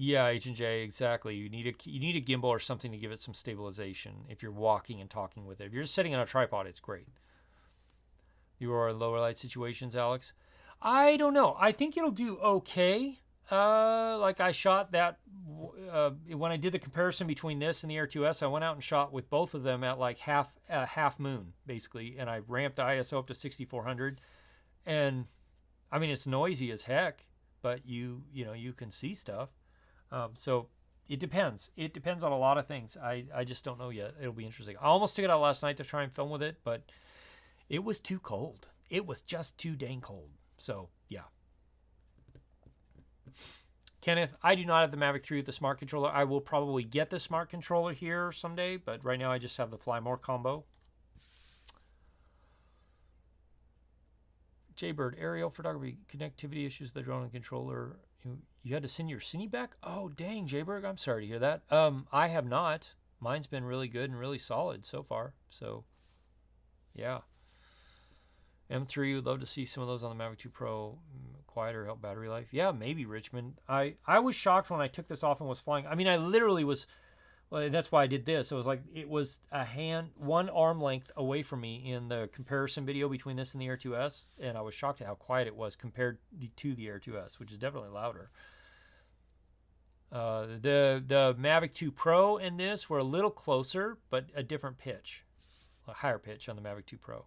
Yeah, Agent J, exactly. You need a gimbal or something to give it some stabilization if you're walking and talking with it. If you're just sitting on a tripod, it's great. You are in lower light situations, Alex? I don't know. I think it'll do okay. Like I shot that when I did the comparison between this and the Air 2S, I went out and shot with both of them at like half moon, basically, and I ramped the ISO up to 6400. And I mean, it's noisy as heck, but you can see stuff. So it depends. It depends on a lot of things. I just don't know yet. It'll be interesting. I almost took it out last night to try and film with it, but it was too cold. It was just too dang cold. So yeah. Kenneth, I do not have the Mavic 3 with the smart controller. I will probably get the smart controller here someday, but right now I just have the Fly More combo. Jaybird, aerial photography, connectivity issues with the drone and controller. You had to send your Cine back? Oh, dang, Jaybird, I'm sorry to hear that. I have not. Mine's been really good and really solid so far. So, yeah. M3, would love to see some of those on the Mavic 2 Pro. Quieter, help battery life. Yeah, maybe, Richmond. I was shocked when I took this off and was flying. I mean, I literally was, well, that's why I did this. It was one arm length away from me in the comparison video between this and the Air 2S, and I was shocked at how quiet it was compared to the Air 2S, which is definitely louder. The Mavic 2 Pro and this were a little closer, but a different pitch, a higher pitch on the Mavic 2 Pro.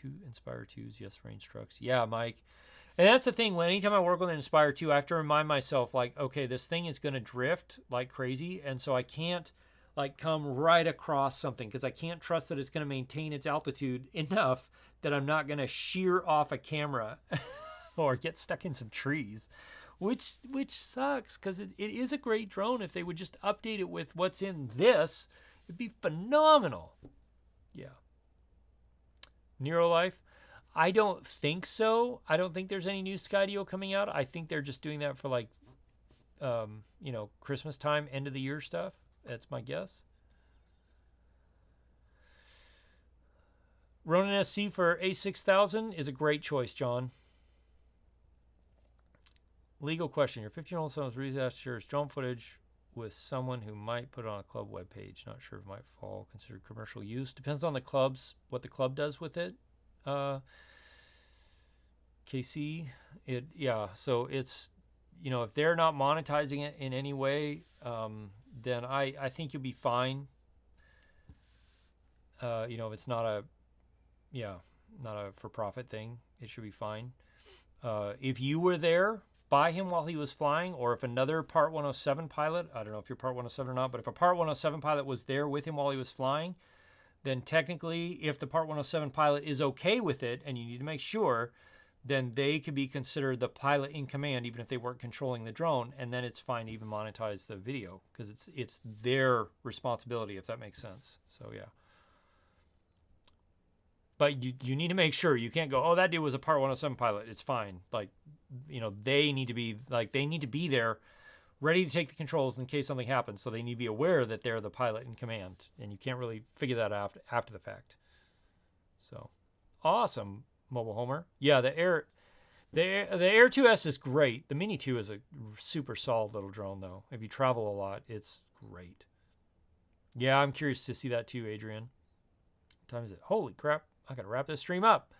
2 Inspire 2s, yes, range trucks. Yeah, Mike. And that's the thing, anytime I work with an Inspire 2, I have to remind myself, like, okay, this thing is going to drift like crazy, and so I can't, like, come right across something, because I can't trust that it's going to maintain its altitude enough that I'm not going to shear off a camera or get stuck in some trees, which sucks, because it is a great drone. If they would just update it with what's in this, it'd be phenomenal. Yeah. Neurolife, I don't think so. I don't think there's any new Skydio coming out. I think they're just doing that for, like, Christmas time, end of the year stuff. That's my guess. Ronin SC for A6000 is a great choice, John. Legal question. Your 15-year-old son was recently shares drone footage with someone who might put it on a club webpage. Not sure if it might fall considered commercial use. Depends on the clubs, what the club does with it. KC, so it's, if they're not monetizing it in any way, then I think you'll be fine. If it's not a for-profit thing, it should be fine. If you were there by him while he was flying, or if another Part 107 pilot, I don't know if you're Part 107 or not, but if a Part 107 pilot was there with him while he was flying, then technically, if the Part 107 pilot is okay with it, and you need to make sure, then they could be considered the pilot in command, even if they weren't controlling the drone, and then it's fine to even monetize the video because it's their responsibility, if that makes sense. So yeah. But you need to make sure you can't go, oh, that dude was a Part 107 pilot. It's fine. Like, they need to be there ready to take the controls in case something happens. So they need to be aware that they're the pilot in command, and you can't really figure that out after the fact. So awesome, Mobile Homer. Yeah, the Air 2S is great. The Mini 2 is a super solid little drone, though. If you travel a lot, it's great. Yeah, I'm curious to see that too, Adrian. What time is it? Holy crap. I got to wrap this stream up.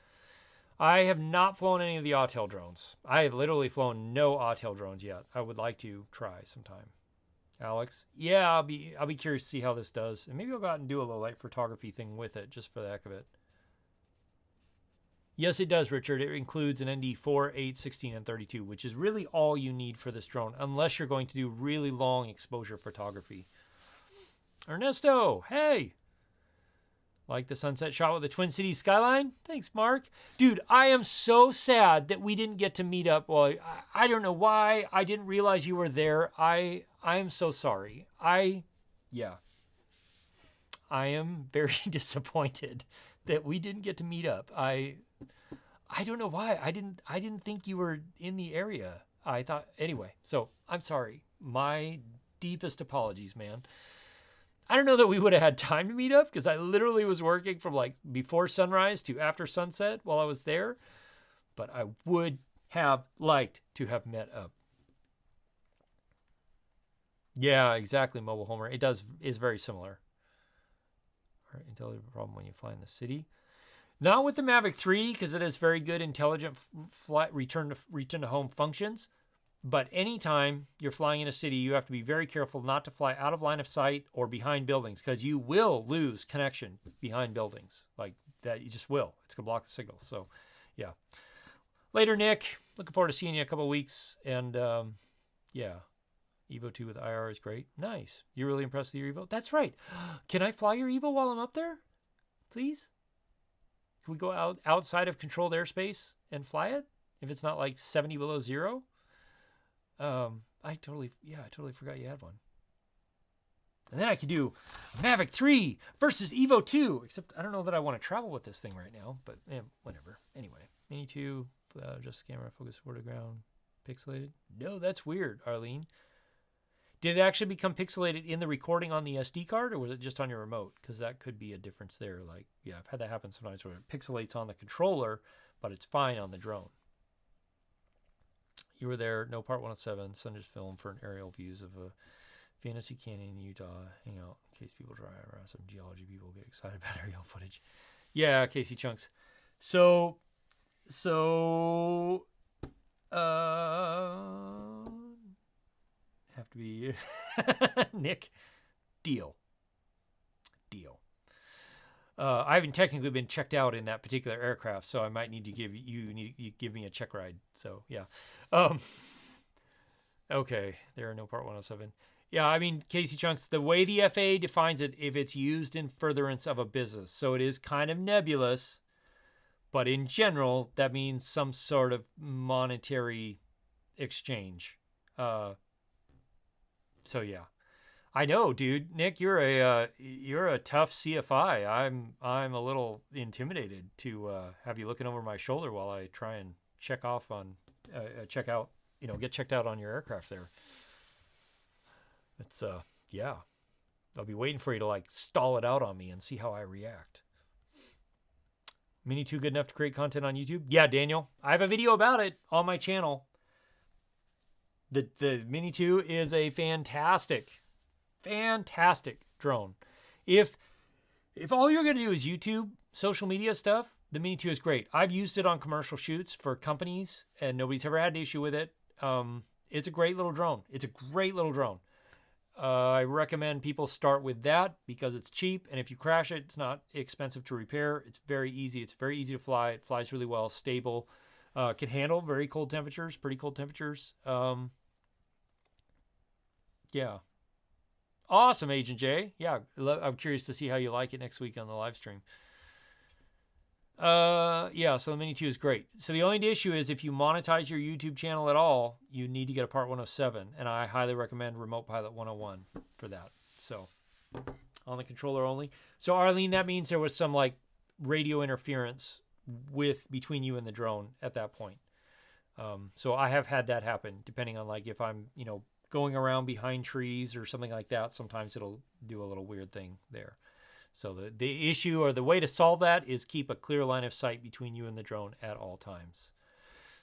I have not flown any of the Autel drones. I have literally flown no Autel drones yet. I would like to try sometime. Alex, yeah, I'll be curious to see how this does, and maybe I'll go out and do a little light photography thing with it, just for the heck of it. Yes, it does, Richard. It includes an ND4, 8, 16, and 32, which is really all you need for this drone, unless you're going to do really long exposure photography. Ernesto, hey. Like the sunset shot with the Twin Cities skyline? Thanks, Mark. Dude, I am so sad that we didn't get to meet up. Well, I don't know why. I didn't realize you were there. I am so sorry. Yeah. I am very disappointed that we didn't get to meet up. I don't know why. I didn't think you were in the area. I thought, anyway, so I'm sorry. My deepest apologies, man. I don't know that we would have had time to meet up because I literally was working from like before sunrise to after sunset while I was there. But I would have liked to have met up. Yeah, exactly, Mobile Homer. It is very similar. All right, intelligent problem when you fly in the city. Not with the Mavic 3 because it has very good intelligent flight return to home functions. But anytime you're flying in a city, you have to be very careful not to fly out of line of sight or behind buildings because you will lose connection behind buildings. Like that, you just will. It's going to block the signal. So, yeah. Later, Nick. Looking forward to seeing you in a couple of weeks. And, yeah, Evo 2 with IR is great. Nice. You're really impressed with your Evo? That's right. Can I fly your Evo while I'm up there? Please? Can we go outside of controlled airspace and fly it if it's not like 70 below zero? I totally forgot you had one. And then I could do Mavic 3 versus Evo 2, except I don't know that I want to travel with this thing right now, but whatever. Anyway, Mini 2, just camera, focus forward to ground, pixelated. No, that's weird, Arlene. Did it actually become pixelated in the recording on the SD card, or was it just on your remote? Because that could be a difference there. Like, yeah, I've had that happen sometimes where it pixelates on the controller, but it's fine on the drone. You were there, no Part 107, Sunday's film for an aerial views of a fantasy canyon in Utah. Hang out in case people drive around. Some geology people get excited about aerial footage. Yeah, Casey Chunks. So, have to be Nick. Deal. I haven't technically been checked out in that particular aircraft, so I might need to give me a check ride. So yeah. Okay, there are no Part 107. Yeah, I mean, Casey Chunks, the way the FAA defines it, if it's used in furtherance of a business, so it is kind of nebulous, but in general, that means some sort of monetary exchange. So yeah. I know, dude. Nick, you're a tough CFI. I'm a little intimidated to have you looking over my shoulder while I try and get checked out on your aircraft there. It's yeah. I'll be waiting for you to like stall it out on me and see how I react. Mini 2 good enough to create content on YouTube? Yeah, Daniel. I have a video about it on my channel. The Mini 2 is a fantastic drone. If all you're going to do is YouTube, social media stuff, the Mini 2 is great. I've used it on commercial shoots for companies, and nobody's ever had an issue with it. It's a great little drone. I recommend people start with that because it's cheap, and if you crash it, it's not expensive to repair. It's very easy. It's very easy to fly. It flies really well, stable, can handle very cold temperatures, pretty cold temperatures. Yeah. Awesome, Agent J. Yeah, I'm curious to see how you like it next week on the live stream. Yeah, so the Mini 2 is great. So the only issue is if you monetize your YouTube channel at all, you need to get a Part 107, and I highly recommend Remote Pilot 101 for that. So on the controller only. So Arlene, that means there was some like radio interference between you and the drone at that point. So I have had that happen, depending on like if I'm, going around behind trees or something like that. Sometimes it'll do a little weird thing there. So the issue or the way to solve that is keep a clear line of sight between you and the drone at all times.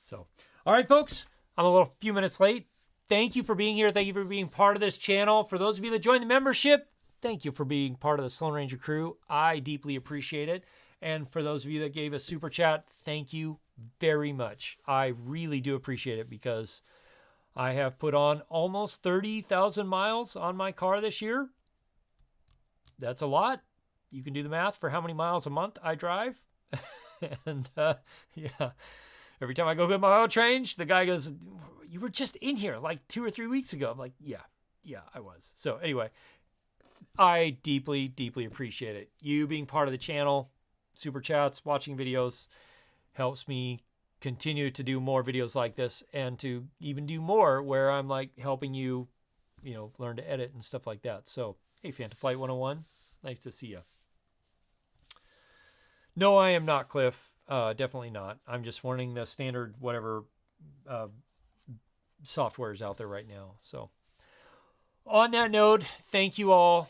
So, all right, folks, I'm a few minutes late. Thank you for being here. Thank you for being part of this channel. For those of you that joined the membership, thank you for being part of the Sloan Ranger crew. I deeply appreciate it. And for those of you that gave a super chat, thank you very much. I really do appreciate it because I have put on almost 30,000 miles on my car this year. That's a lot. You can do the math for how many miles a month I drive. And yeah, every time I go get my oil change, the guy goes, "You were just in here like 2 or 3 weeks ago." I'm like, yeah, I was. So anyway, I deeply, deeply appreciate it. You being part of the channel, super chats, watching videos helps me continue to do more videos like this and to even do more where I'm like helping you, learn to edit and stuff like that. So, hey, Phantom Flight 101, nice to see you. No, I am not, Cliff. Definitely not. I'm just running the standard whatever software is out there right now. So on that note, thank you all.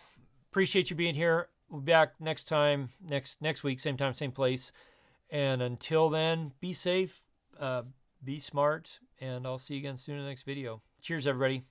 Appreciate you being here. We'll be back next time, next week, same time, same place. And until then, be safe, be smart, and I'll see you again soon in the next video. Cheers, everybody.